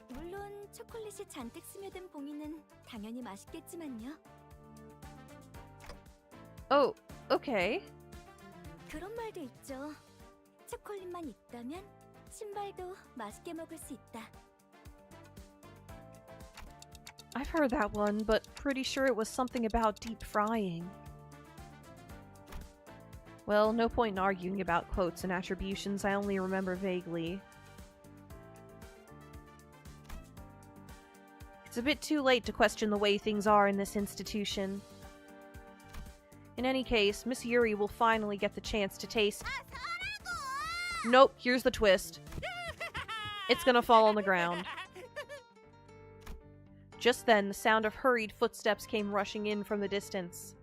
물론 초콜릿이 잔뜩 스며든 봉이는 당연히 맛있겠지만요. Oh, okay. 그런 말도 있죠. 초콜릿만 있다면 신발도 맛있게 먹을 수 있다. I've heard that one, but pretty sure it was something about deep frying. Well, no point in arguing about quotes and attributions, I only remember vaguely. It's a bit too late to question the way things are in this institution. In any case, Miss Yuri will finally get the chance to taste... Nope, here's the twist. It's gonna fall on the ground. Just then, the sound of hurried footsteps came rushing in from the distance.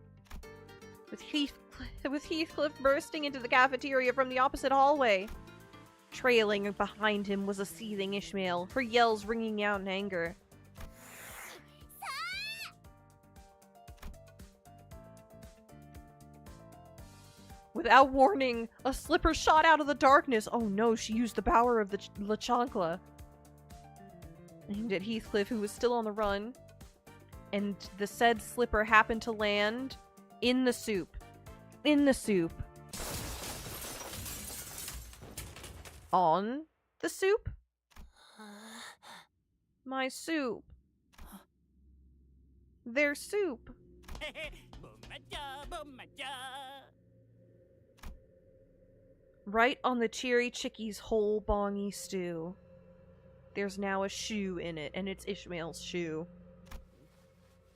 With Heathcliff bursting into the cafeteria from the opposite hallway. Trailing behind him was a seething Ishmael, her yells ringing out in anger. Without warning, a slipper shot out of the darkness. Oh no, she used the power of the La Chancla. Aimed at Heathcliff, who was still on the run. And the said slipper happened to land in the soup. In the soup. On the soup? My soup. Their soup. Right on the Cheery Chickie's whole bongy stew. There's now a shoe in it, and it's Ishmael's shoe.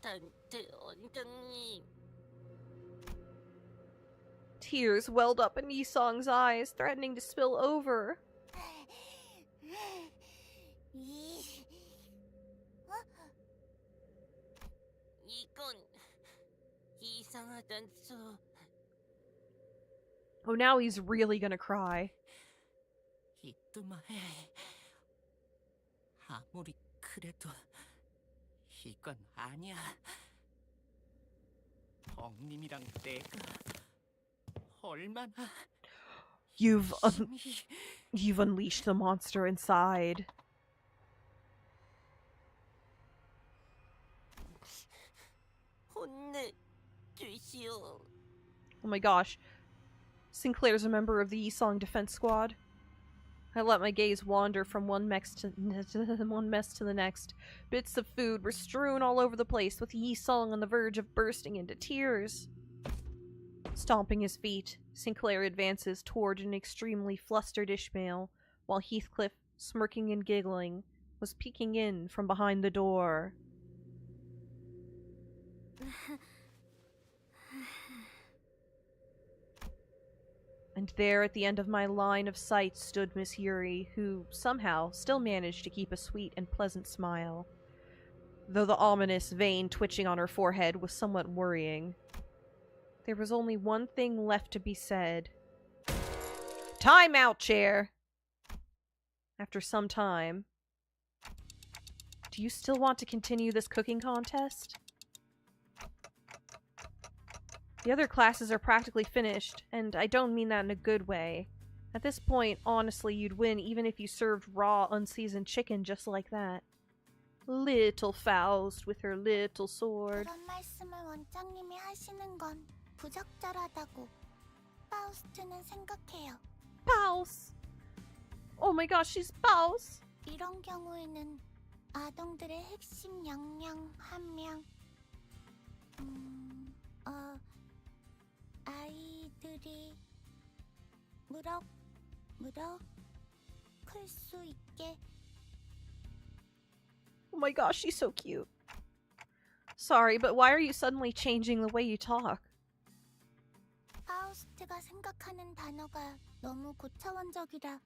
원장님. Tears welled up in Yisong's eyes, threatening to spill over. 이건 이상하단소. Oh, now he's really gonna cry. 이뚜마해. 아무리 그래도 이건 아니야. 엉님이랑 내가 얼마나 You've unleashed the monster inside. 혼내주시오. Oh my gosh. Sinclair's a member of the Yisong Defense Squad. I let my gaze wander from one mess to the next. Bits of food were strewn all over the place, with Yisong on the verge of bursting into tears. Stomping his feet, Sinclair advances toward an extremely flustered Ishmael, while Heathcliff, smirking and giggling, was peeking in from behind the door. And there at the end of my line of sight stood Miss Yuri, who, somehow, still managed to keep a sweet and pleasant smile, though the ominous vein twitching on her forehead was somewhat worrying. There was only one thing left to be said. Time out, chair! After some time. Do you still want to continue this cooking contest? The other classes are practically finished, and I don't mean that in a good way. At this point, honestly, you'd win even if you served raw, unseasoned chicken just like that. Little Faust with her little sword. 그런 말씀을 원장님이 하시는 건 부적절하다고 파우스트는 생각해요. Paus! Oh my gosh, she's Paus! 이런 경우에는 아동들의 핵심 역량 함량 아이들이 무럭 클 수 있게. Oh my gosh, she's so cute. Sorry, but why are you suddenly changing the way you talk? 파우스트가 생각하는 단어가 너무 고차원적이라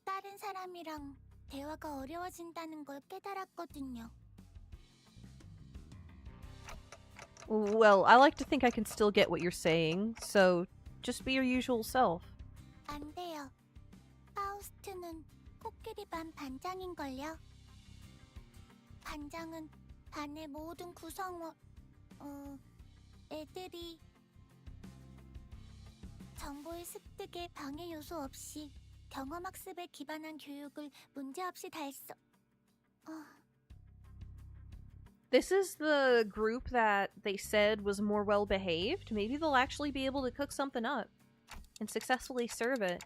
다른 사람이랑 대화가 어려워진다는 걸 깨달았거든요. Well, I like to think I can still get what you're saying, so just be your usual self. 안 돼요. 파우스트는 코끼리 반 반장인걸요. 반장은 반의 모든 구성원, 애들이 정보의 습득에 방해 요소 없이 경험학습에 기반한 교육을 문제없이 This is the group that they said was more well-behaved. Maybe they'll actually be able to cook something up and successfully serve it.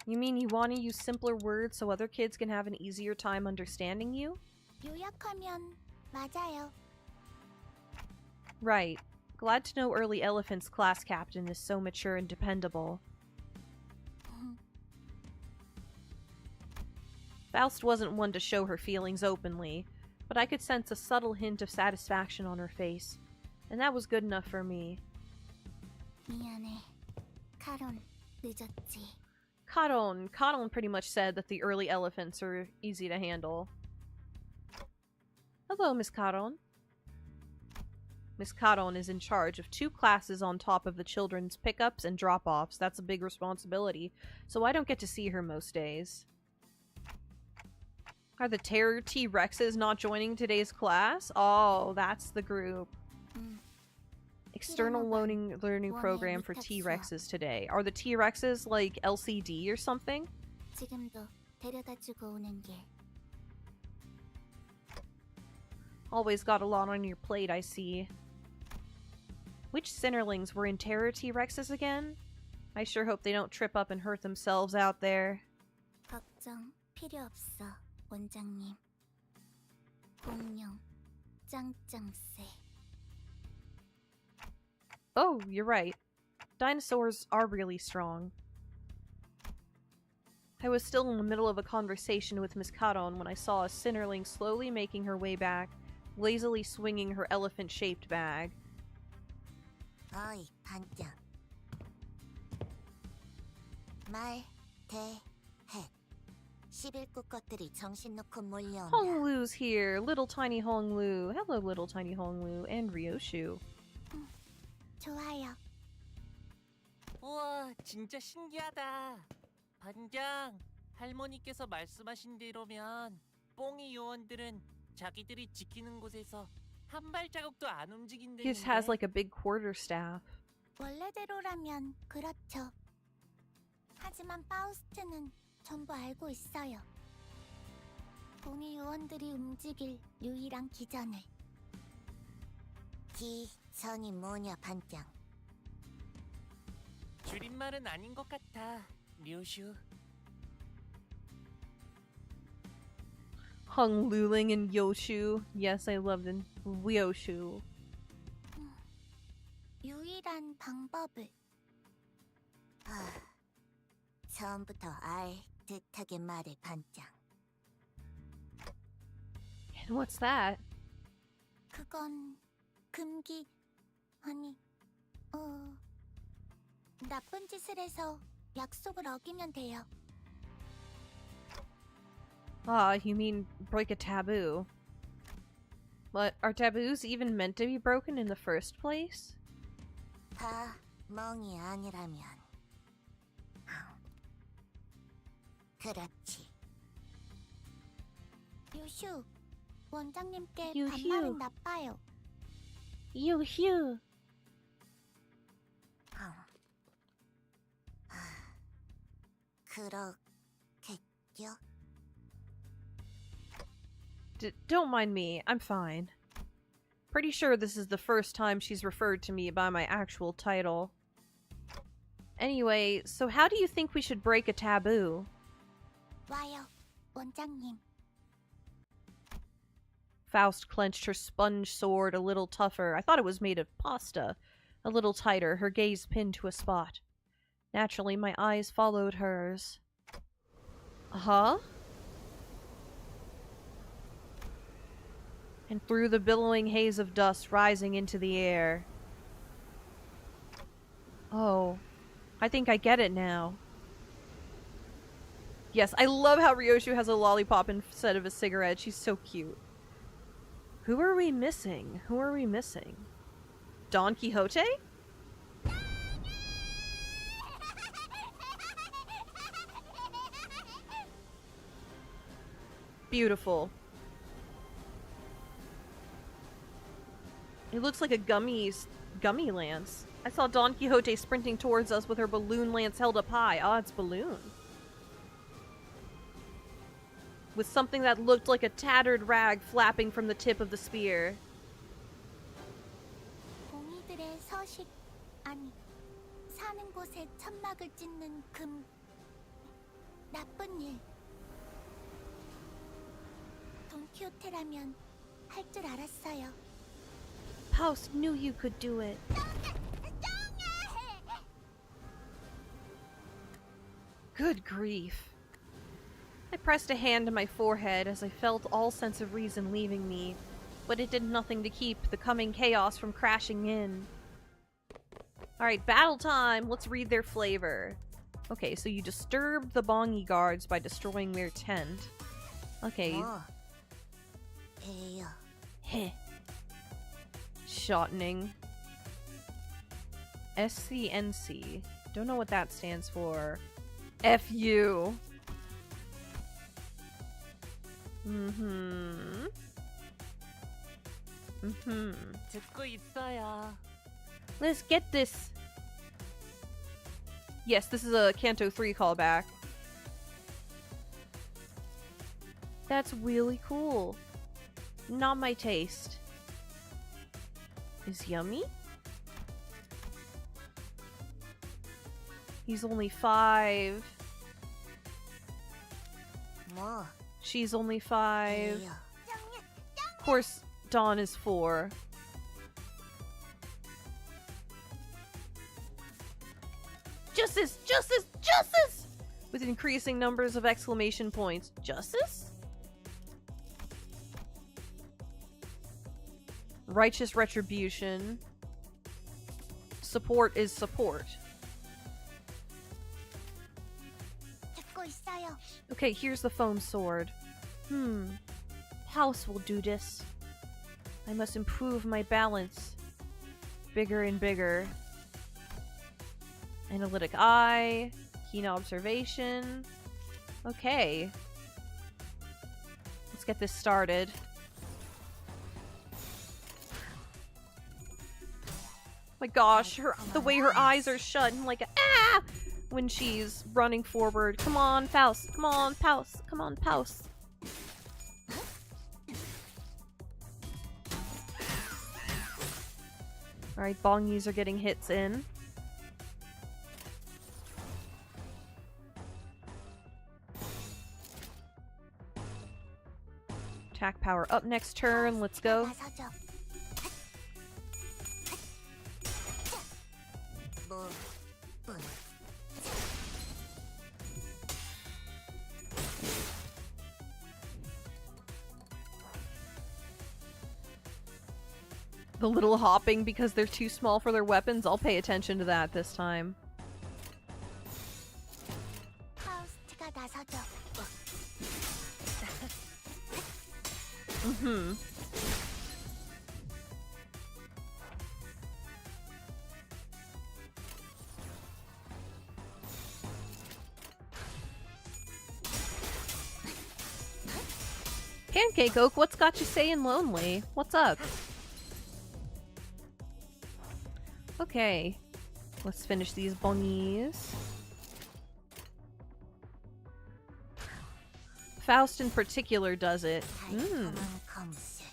You mean you want to use simpler words so other kids can have an easier time understanding you? 요약하면 맞아요. Right. Glad to know Early Elephant's class captain is so mature and dependable. Faust wasn't one to show her feelings openly, but I could sense a subtle hint of satisfaction on her face, and that was good enough for me. 미안해. 카론, 늦었지. Karon pretty much said that the early elephants are easy to handle. Hello, Miss Karon. Miss Karon is in charge of 2 classes on top of the children's pickups and drop-offs. That's a big responsibility, so I don't get to see her most days. Are the Terror T-Rexes not joining today's class? Oh, that's the group. External learning program for T-Rexes today. Are the T-Rexes like LCD or something? 지금도 데려다주고 오는 길. Always got a lot on your plate, I see. Which Sinnerlings were in Terror T-Rexes again? I sure hope they don't trip up and hurt themselves out there. 걱정 필요 없어, 원장님. 공룡, 짱짱새. Oh, you're right. Dinosaurs are really strong. I was still in the middle of a conversation with Miss Caron when I saw a Sinnerling slowly making her way back, lazily swinging her elephant-shaped bag. 어이, 반장. 말, 대, 해. 11구 것들이 정신 놓고 몰려온다. Honglu's here! Little tiny Honglu. Hello, little tiny Honglu. And Ryoshu. 좋아요. 우와, 진짜 신기하다. 반장, 할머니께서 말씀하신 대로면 뽕이 요원들은 자기들이 지키는 곳에서 한 발자국도 안 움직인다는데. He just has like a big quarterstaff. 원래대로라면 그렇죠. 하지만 파우스트는 전부 알고 있어요. 뽕이 요원들이 움직일 유일한 기전을. 기전이 뭐냐, 반장? 줄임말은 아닌 것 같아, 류슈. Hongluling and Yoshu. Yes, I love the Ryoshu. 유일한 방법을. 처음부터 알 듯하게 말해, 반장. And what's that? 그건 금기 아니 나쁜 짓을 해서 약속을 어기면 돼요. Ah, you mean break a taboo. But are taboos even meant to be broken in the first place? 다 멍이 아니라면. 그렇지. 유슈, 원장님께 유휴. 반말은 나빠요. Yoo-hoo! 그렇겠죠? Don't mind me, I'm fine. Pretty sure this is the first time she's referred to me by my actual title. Anyway, so how do you think we should break a taboo? 와요, 원장님. Faust clenched her sponge sword a little tougher. I thought it was made of pasta. A little tighter, her gaze pinned to a spot. Naturally, my eyes followed hers. Uh-huh? And through the billowing haze of dust rising into the air. Oh, I think I get it now. Yes, I love how Ryoshu has a lollipop instead of a cigarette. She's so cute. Who are we missing? Who are we missing? Don Quixote? Beautiful. It looks like a gummy lance. I saw Don Quixote sprinting towards us with her balloon lance held up high. Ah, it's balloon. With something that looked like a tattered rag flapping from the tip of the spear. 공이들의 서식, 아니, 사는 곳에 천막을 찢는 나쁜 일. 돈키호테라면 할 줄 알았어요. Faust knew you could do it. Good grief. I pressed a hand to my forehead as I felt all sense of reason leaving me, but it did nothing to keep the coming chaos from crashing in. Alright, battle time! Let's read their flavor. Okay, so you disturbed the Bongi guards by destroying their tent. Okay. 뭐? 에요. Heh. Shortening. SCNC. Don't know what that stands for. FU. Mm-hmm. Mm-hmm. 듣고 있어요. Let's get this. Yes, this is a Kanto 3 callback. That's really cool. Not my taste. Is yummy? He's only 5. 뭐? She's only 5. 에요. Of course, Dawn is 4. Justice! Justice! Justice! With increasing numbers of exclamation points. Justice? Righteous retribution. Support is support. 듣고 있어요. Okay, here's the foam sword. House will do this. I must improve my balance. Bigger and bigger. Analytic eye. Keen observation. Okay. Let's get this started. My gosh, the way her eyes are shut and like ah when she's running forward. Come on, Faust. Come on, Faust. Come on, Faust. Alright, Bongies are getting hits in. Attack power up next turn. Let's go. 나서죠. 뭐? 분. The little hopping because they're too small for their weapons. I'll pay attention to that this time. 파우스트가 나서죠. Mm-hmm. Pancake Oak, what's got you saying lonely? What's up? Okay. Let's finish these bongies. Faust in particular does it. 달콤한 검술.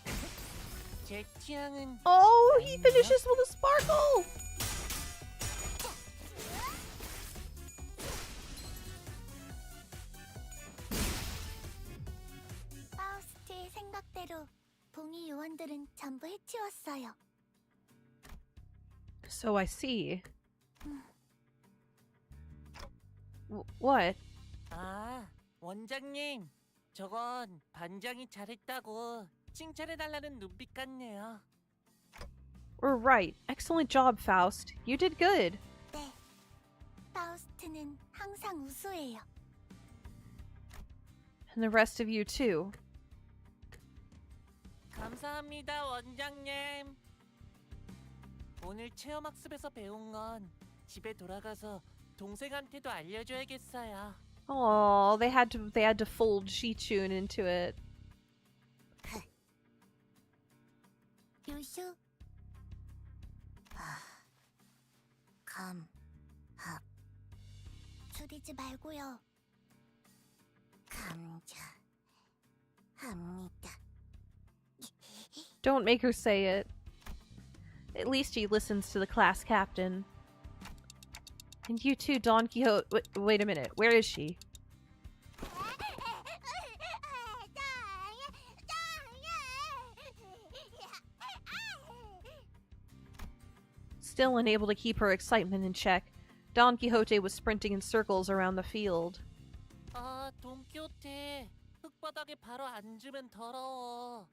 제 취향은 Oh, he finishes with a sparkle! 파우스트의 생각대로 봉이 요원들은 전부 해치웠어요. So I see. What? 아, 원장님. 저건 반장이 잘했다고 칭찬해달라는 눈빛 같네요. We're right. Excellent job, Faust. You did good. 네. 파우스트는 항상 우수해요. And the rest of you too. 감사합니다, 원장님. 오늘 체험학습에서 배운 건 집에 돌아가서 동생한테도 알려줘야겠어요. Oh, they had to fold Shichun into it. 요슈. 감. 합. 줄이지 말고요. 감자. 합니다. Don't make her say it. At least he listens to the class captain. And you too, Don Quixote. Wait a minute. Where is she? Still unable to keep her excitement in check, Don Quixote was sprinting in circles around the field. 아, 돈키호테. 흙바닥에 바로 앉으면 더러워.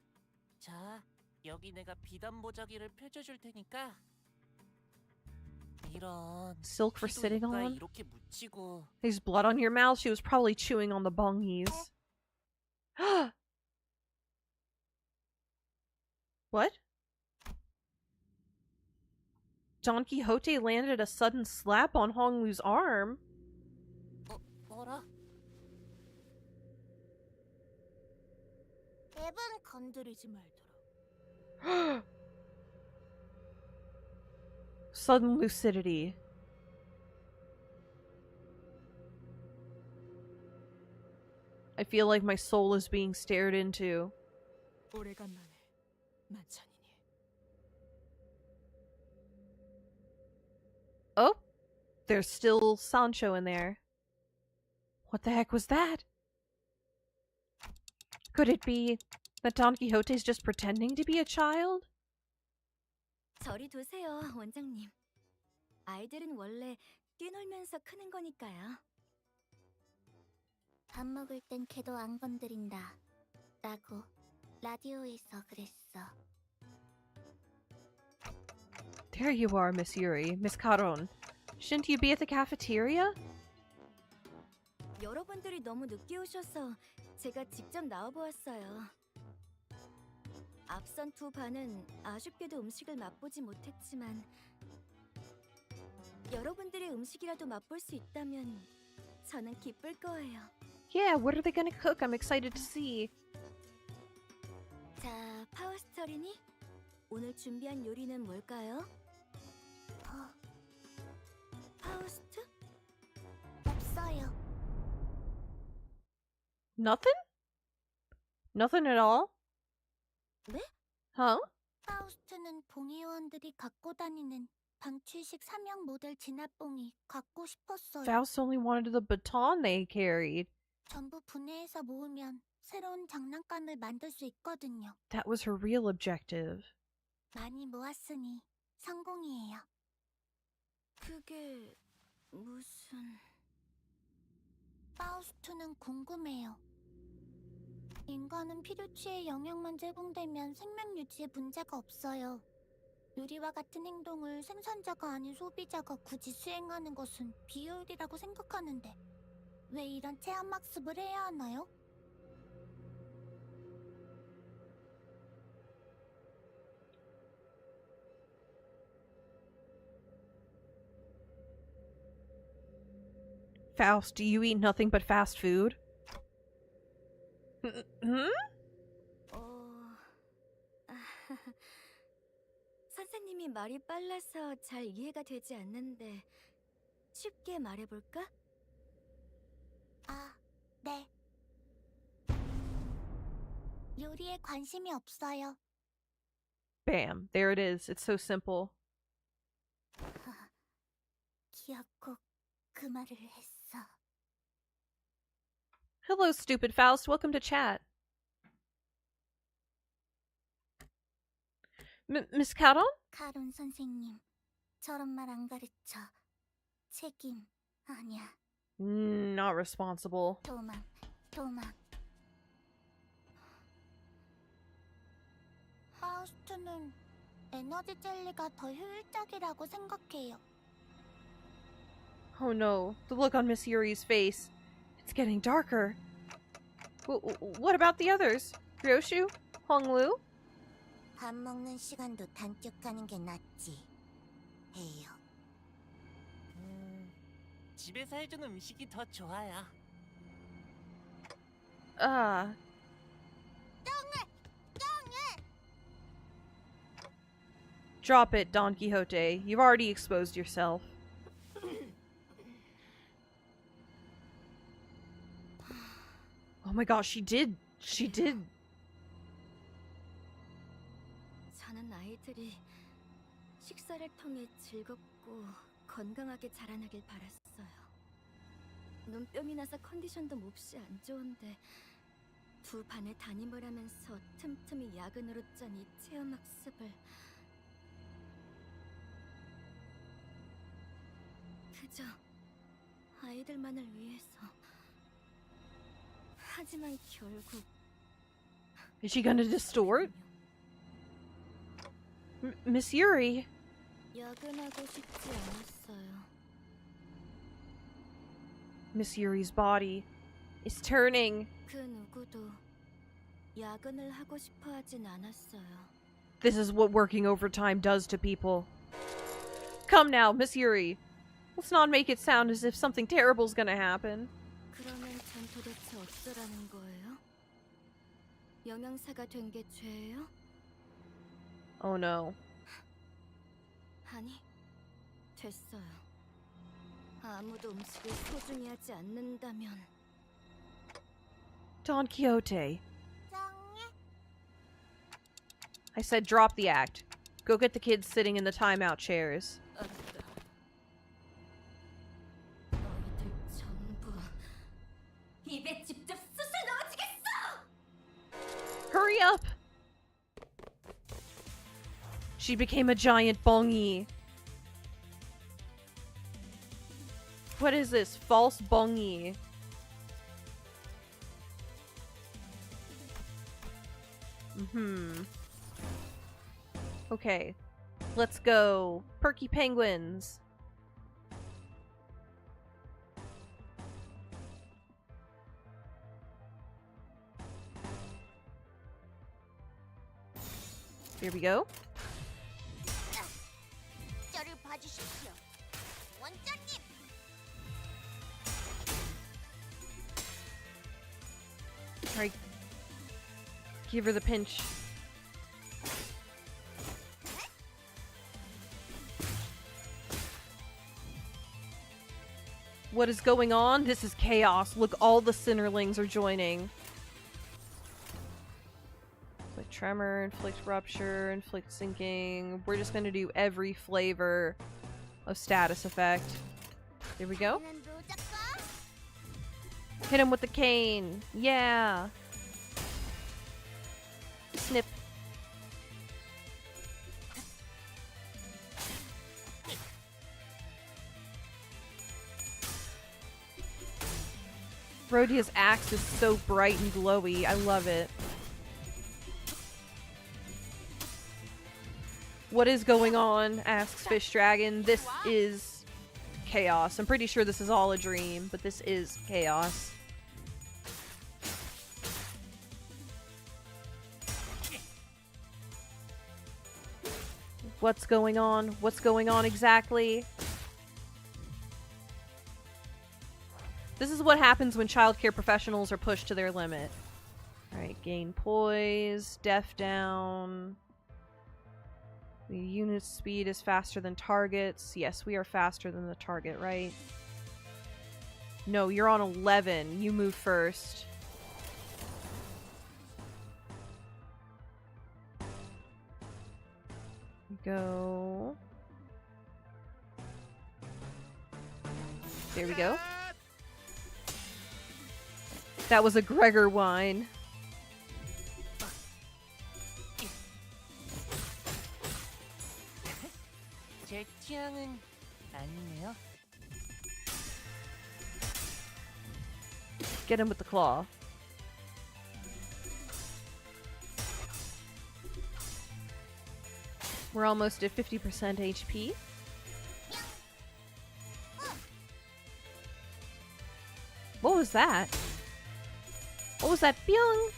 자, 여기 내가 비단 보자기를 펼쳐줄 테니까. 이런. Silk for 피도 sitting 입가에 on? 이렇게 묻히고. There's blood on your mouth. She was probably chewing on the bungies. What? Don Quixote landed a sudden slap on Honglu's arm. 뭐라? 앱은 건드리지 말도록. Sudden lucidity. I feel like my soul is being stared into. 오래간만에 만찬이니. Oh, there's still Sancho in there. What the heck was that? Could it be that Don Quixote's just pretending to be a child? 저리 두세요, 원장님. 아이들은 원래 뛰놀면서 크는 거니까요. 밥 먹을 땐 걔도 안 건드린다. 라고 라디오에서 그랬어. There you are, Miss Yuri. Miss Caron. Shouldn't you be at the cafeteria? 여러분들이 너무 늦게 오셔서 제가 직접 나와보았어요. 앞선 두 반은 아쉽게도 음식을 맛보지 못했지만 여러분들의 음식이라도 맛볼 수 있다면 저는 기쁠 거예요. Yeah, what are they gonna cook? I'm excited to see. 자, 파우스터리니? 오늘 준비한 요리는 뭘까요? 파우스트? 없어요. Nothing? Nothing at all? 네? Huh? 파우스트는 봉의원들이 갖고 다니는 방출식 삼형 모델 진압봉이 갖고 싶었어요. Faust only wanted the baton they carried. 전부 분해해서 모으면 새로운 장난감을 만들 수 있거든요. That was her real objective. 많이 모았으니 성공이에요. 그게 무슨... 파우스트는 궁금해요. 인간은 피루치의 영향만 제공되면 생명 유지에 문제가 없어요. 유리와 같은 행동을 생산자가 아닌 소비자가 굳이 수행하는 것은 비효율이라고 생각하는데 왜 이런 체험학습을 해야 하나요? Faust, do you eat nothing but fast food? Hmm? 선생님이 말이 빨라서 잘 이해가 되지 않는데 쉽게 말해볼까? 아, 네. 요리에 관심이 없어요. Bam. There it is. It's so simple. 기어코 그 말을 했어. Hello, stupid Faust. Welcome to chat. Miss Caron? 카론 선생님, 저런 말 안 가르쳐. 책임 아니야. Not responsible. 도망. 파우스트는 에너지 젤리가 더 효율적이라고 생각해요. Oh no. The look on Miss Yuri's face. It's getting darker. What about the others? Ryoshu? Honglu? 밥 먹는 시간도 단축하는 게 낫지. 해요. 집에서 해준 음식이 더 좋아요. Drop it, Don Quixote. You've already exposed yourself. Oh my gosh, she did. She did. 저는 아이들이 식사를 통해 즐겁고 건강하게 자라나길 바랐어요. 눈병이 나서 컨디션도 몹시 안 좋은데 두 반에 담임을 하면서 틈틈이 야근으로 짠 이 체험학습을 그저 아이들만을 위해서 하지만 결국 Is she gonna distort? Miss Yuri? 야근하고 싶지 않았어요. Miss Yuri's body is turning. 그 누구도 야근을 하고 싶어 하진 않았어요. This is what working overtime does to people. Come now, Miss Yuri. Let's not make it sound as if something terrible's gonna happen. 그러면 전 도대체 어쩌라는 거예요? 영양사가 된 게 죄예요? Oh no. 아니, 됐어요. 아무도 음식을 소중히 하지 않는다면 Don Quixote. 정해. I said drop the act. Go get the kids sitting in the timeout chairs. 알았다. 너희들 전부 입에 직접 쑤셔 넣어주겠어! Hurry up! She became a giant bongi. What is this? False bongi. Okay. Let's go. Perky penguins. Here we go. 저를 봐주십시오. 원장님. Alright. Give her the pinch. What is going on? This is chaos. Look, all the Sinnerlings are joining. Inflict tremor, inflict rupture, inflict sinking. We're just gonna do every flavor of status effect. Here we go. 나는 로작가. Hit him with the cane. Yeah. Snip. Rhodia's axe is so bright and glowy. I love it. What is going on? Asks Fish Dragon. This is chaos. I'm pretty sure this is all a dream, but this is chaos. What's going on? What's going on exactly? This is what happens when childcare professionals are pushed to their limit. Alright, gain poise, deaf down. The unit speed is faster than targets. Yes, we are faster than the target, right? No, you're on 11. You move first. Go. There we go. That was a Gregor whine. 제 취향은 아니네요. Get him with the claw. We're almost at 50% HP. What was that? What was that? Pyong!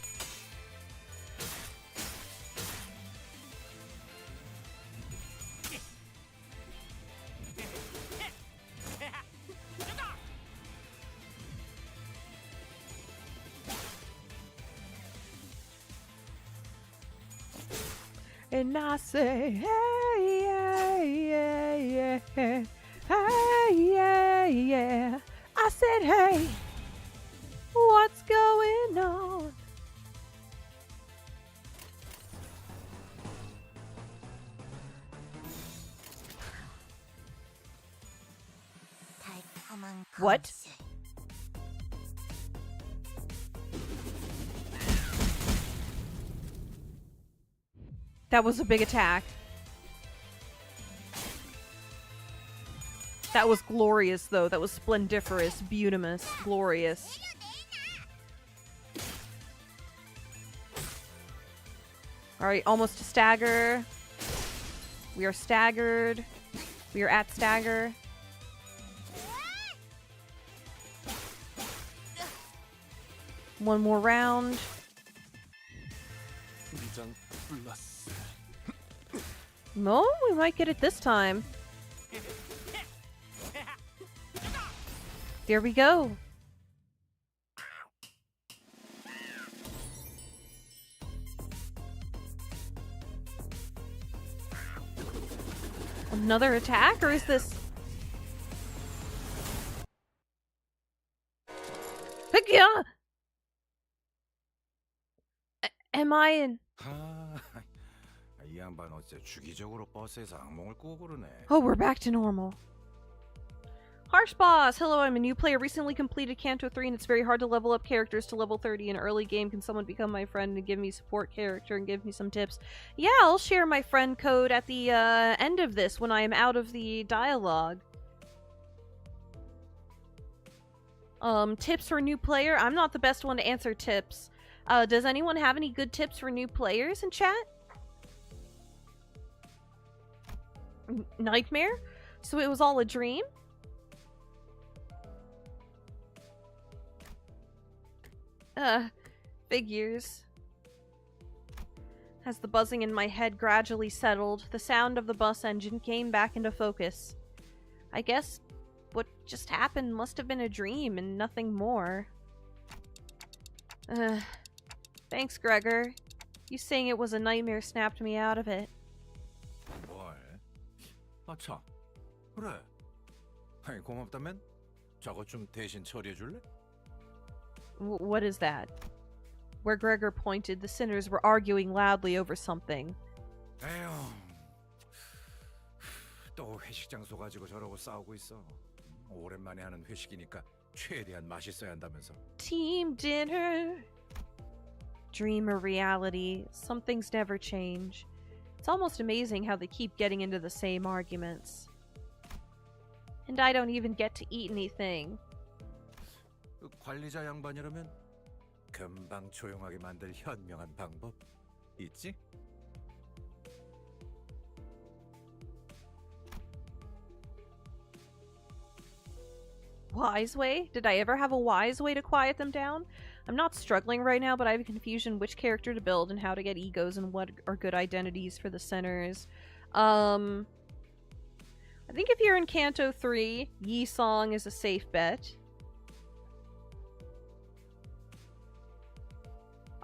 And I say, hey, yeah, yeah, yeah, hey, yeah, yeah. I said, hey, what's going on? 달콤한 What? 검술. That was a big attack. That was glorious, though. That was splendiferous, beautimous, glorious. Alright, almost to stagger. We are staggered. We are at stagger. One more round. 위장 플러스. No, we might get it this time. There we go. Another attack, or is this... Hikya! Am I in... 이 양반 어째 주기적으로 버스에서 악몽을 꾸고 그러네. Oh, we're back to normal. Harsh Boss! Hello, I'm a new player. Recently completed Kanto 3 and it's very hard to level up characters to level 30 in early game. Can someone become my friend and give me support character and give me some tips? Yeah, I'll share my friend code at the end of this when I am out of the dialogue. Tips for new player? I'm not the best one to answer tips. Does anyone have any good tips for new players in chat? Nightmare? So it was all a dream? Figures. As the buzzing in my head gradually settled, the sound of the bus engine came back into focus. I guess what just happened must have been a dream and nothing more. Thanks, Gregor. You saying it was a nightmare snapped me out of it. 뭘? 아차, 그래. 아이 고맙다면 저것 좀 대신 처리해 줄래? What is that? Where Gregor pointed, the sinners were arguing loudly over something. 에휴, 또 회식 장소 가지고 저러고 싸우고 있어. 오랜만에 하는 회식이니까 최대한 맛있어야 한다면서. Team dinner. Dream or reality, some things never change. It's almost amazing how they keep getting into the same arguments. And I don't even get to eat anything. 그 관리자 양반이라면 금방 조용하게 만들 현명한 방법 있지? Wise way? Did I ever have a wise way to quiet them down? I'm not struggling right now, but I have confusion which character to build and how to get egos and what are good identities for the sinners. I think if you're in Kanto 3, Yi Song is a safe bet.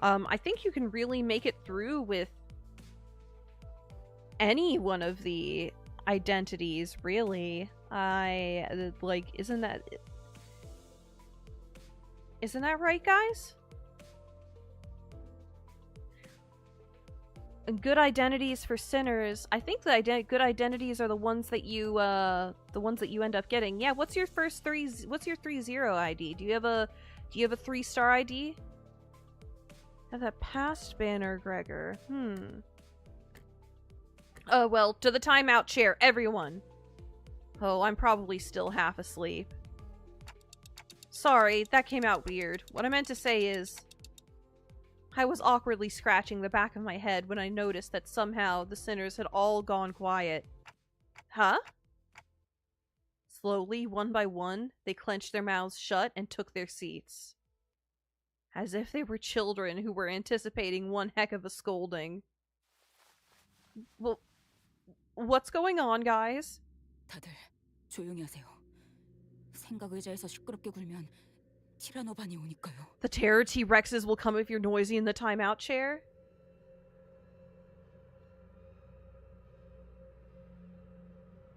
I think you can really make it through with any one of the identities, really. Isn't that right, guys? Good identities for sinners. I think the good identities are the ones that you end up getting. Yeah, what's your 3-0 ID? Do you have a 3-star ID? Have that past banner, Gregor. Oh, well, to the timeout chair, everyone. Oh, I'm probably still half asleep. Sorry, that came out weird. What I meant to say is, I was awkwardly scratching the back of my head when I noticed that somehow the sinners had all gone quiet. Huh? Slowly, one by one, they clenched their mouths shut and took their seats. As if they were children who were anticipating one heck of a scolding. Well, what's going on, guys? 다들 조용히 하세요. 생각 의자에서 시끄럽게 굴면 티라노반이 오니까요. The terror T-Rexes will come if you're noisy in the timeout chair?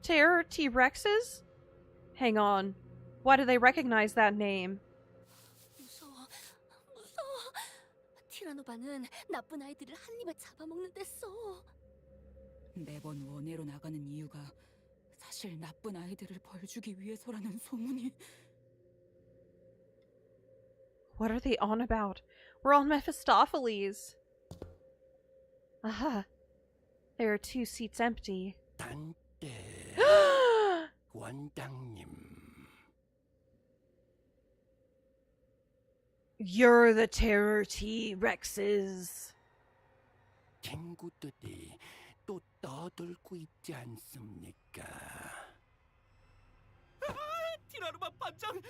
Terror T-Rexes? Hang on. Why do they recognize that name? 무서워. 티라노반은 나쁜 아이들을 한 입에 잡아먹는댔어. 매번 원회로 나가는 이유가 사실 나쁜 아이들을 벌주기 위해서라는 소문이. What are they on about? We're on Mephistopheles. Aha. There are 2 seats empty. 단테 원장님. You're the Terror T-Rexes. 친구들이 또 떠들고 있지 않습니까? 티라노마 반장!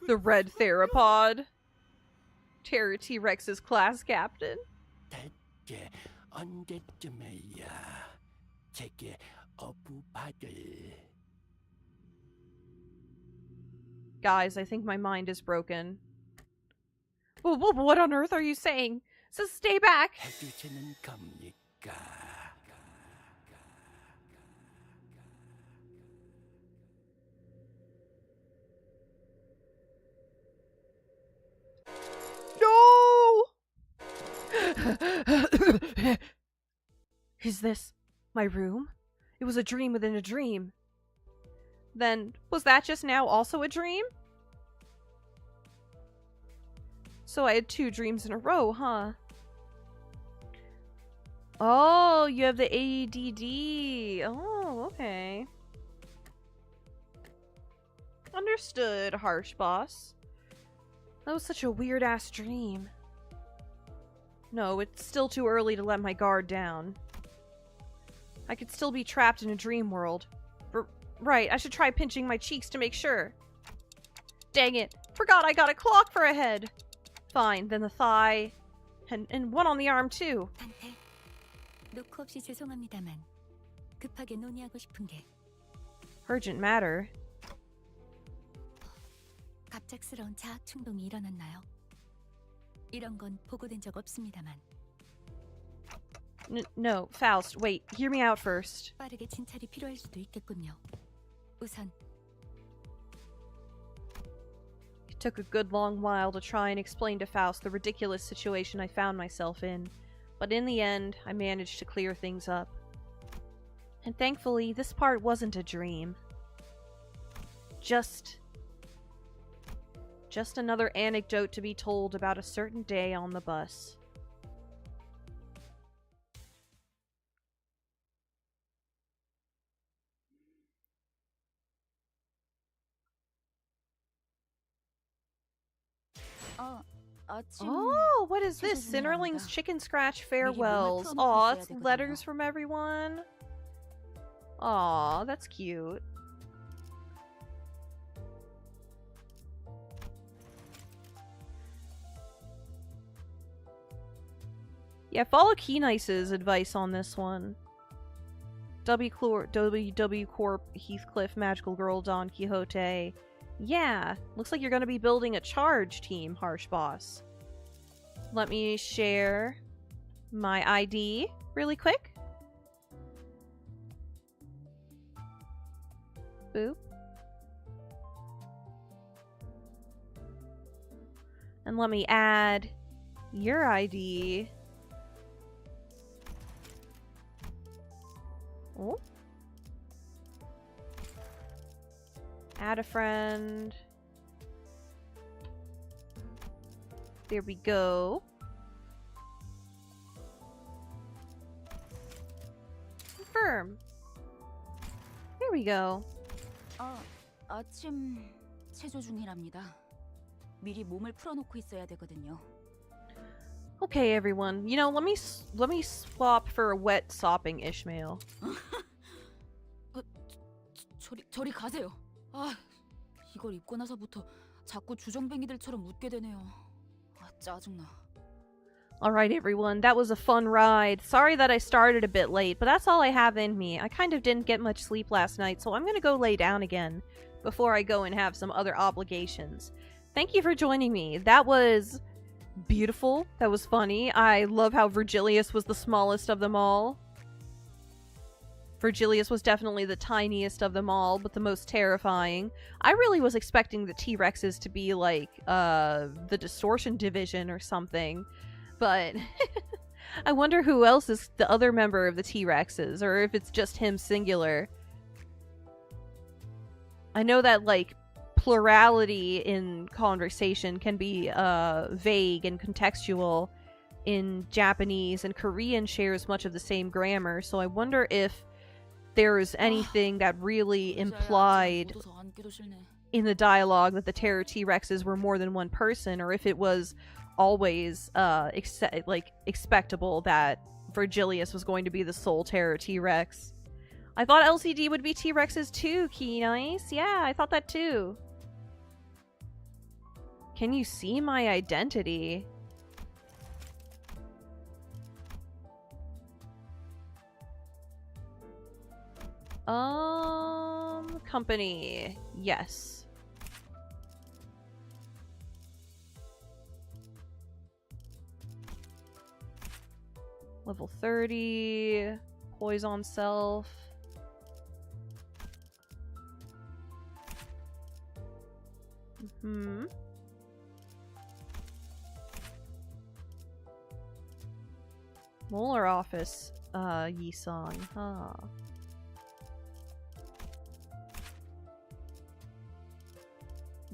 The red theropod. Terror T-Rex's class captain. 대체 언제쯤에야 제게 어부받을... Guys, I think my mind is broken. What on earth are you saying? So stay back! 해주시는 겁니까? No! Is this my room? It was a dream within a dream. Then, was that just now also a dream? So I had 2 dreams in a row, huh? Oh, you have the ADD. Oh, okay. Understood, harsh boss. That was such a weird-ass dream. No, it's still too early to let my guard down. I could still be trapped in a dream world. Right, I should try pinching my cheeks to make sure. Dang it, forgot I got a clock for a head. Fine, then the thigh, and one on the arm too. 한테 놓고 없이 죄송합니다만 급하게 논의하고 싶은 게 Urgent matter. 갑작스러운 자학 충동이 일어났나요? 이런 건 보고된 적 없습니다만 No, Faust, wait, hear me out first. 빠르게 진찰이 필요할 수도 있겠군요. 우선 It took a good long while to try and explain to Faust the ridiculous situation I found myself in, but in the end, I managed to clear things up. And thankfully, this part wasn't a dream. Just another anecdote to be told about a certain day on the bus. Oh, what is this? Cinderling's Chicken Scratch Farewells. Aw, it's letters from everyone. Aw, that's cute. Yeah, follow Keynice's advice on this one. W. Corp, Heathcliff, Magical Girl, Don Quixote. Yeah, looks like you're gonna be building a charge team, Harsh Boss. Let me share my ID really quick. Boop. And let me add your ID. Oh. Add a friend. There we go. Confirm. There we go. 아침 체조 중이랍니다. 미리 몸을 풀어놓고 있어야 되거든요. Okay, everyone. You know, let me swap for a wet sopping Ishmael. 저리 가세요. 아, 이걸 입고 나서부터 자꾸 주정뱅이들처럼 웃게 되네요. 아, 짜증나. Alright, everyone. That was a fun ride. Sorry that I started a bit late, but that's all I have in me. I kind of didn't get much sleep last night, so I'm gonna go lay down again before I go and have some other obligations. Thank you for joining me. That was beautiful. That was funny. I love how Virgilius was the smallest of them all. Virgilius was definitely the tiniest of them all, but the most terrifying. I really was expecting the T-Rexes to be like, the Distortion Division or something. But I wonder who else is the other member of the T-Rexes, or if it's just him singular. I know that, like, plurality in conversation can be vague and contextual in Japanese, and Korean shares much of the same grammar, so I wonder if there's anything that really implied in the dialogue that the Terror T-Rexes were more than one person, or if it was always expectable that Virgilius was going to be the Soul Terror T-Rex. I thought LCD would be T-Rexes too, Key Nice. Yeah, I thought that too. Can you see my identity? Company. Yes. Level 30. Poison self. Molar office, Yi-san, huh.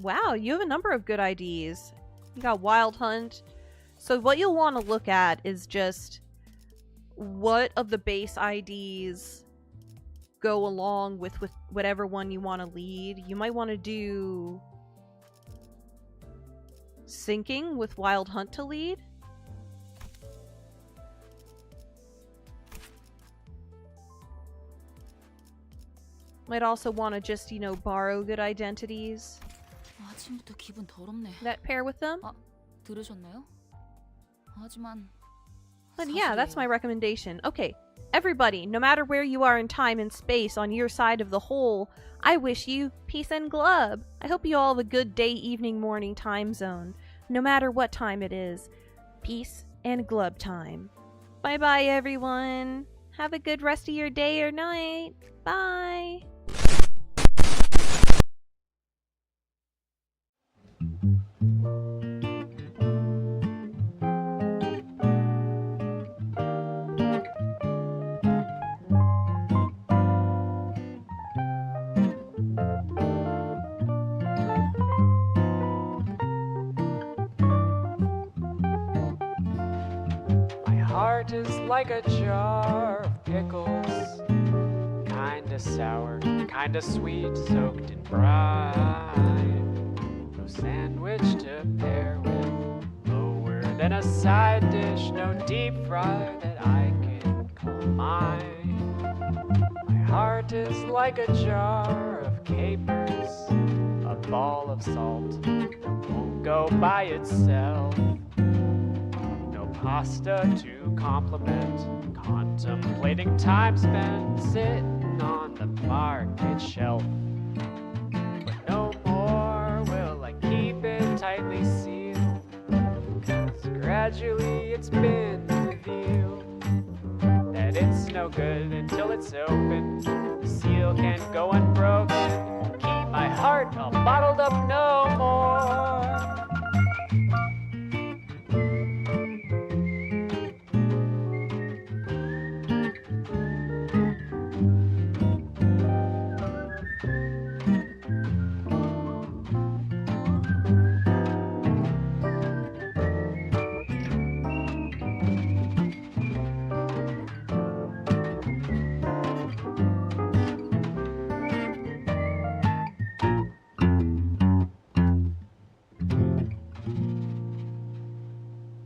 Wow, you have a number of good IDs. You got Wild Hunt. So what you'll want to look at is just what of the base IDs go along with whatever one you want to lead. You might want to do Sinking with Wild Hunt to lead. Might also want to just, you know, borrow good identities 아침부터 기분 더럽네. that pair with them. 들으셨나요? 하지만 But yeah, that's my recommendation. Okay, everybody, no matter where you are in time and space on your side of the whole, I wish you peace and glub. I hope you all have a good day, evening, morning time zone. No matter what time it is. Peace and glub time. Bye-bye, everyone. Have a good rest of your day or night. Bye. My heart is like a jar of pickles, kinda sour, kinda sweet, soaked in brine. No sandwich to pair with, lower than a side dish, no deep fry that I can call mine. My heart is like a jar of capers, a ball of salt that won't go by itself. Pasta to compliment, contemplating time spent sitting on the market shelf. But no more will I keep it tightly sealed, 'cause gradually it's been revealed that it's no good until it's open. The seal can't go unbroken. Keep my heart all bottled up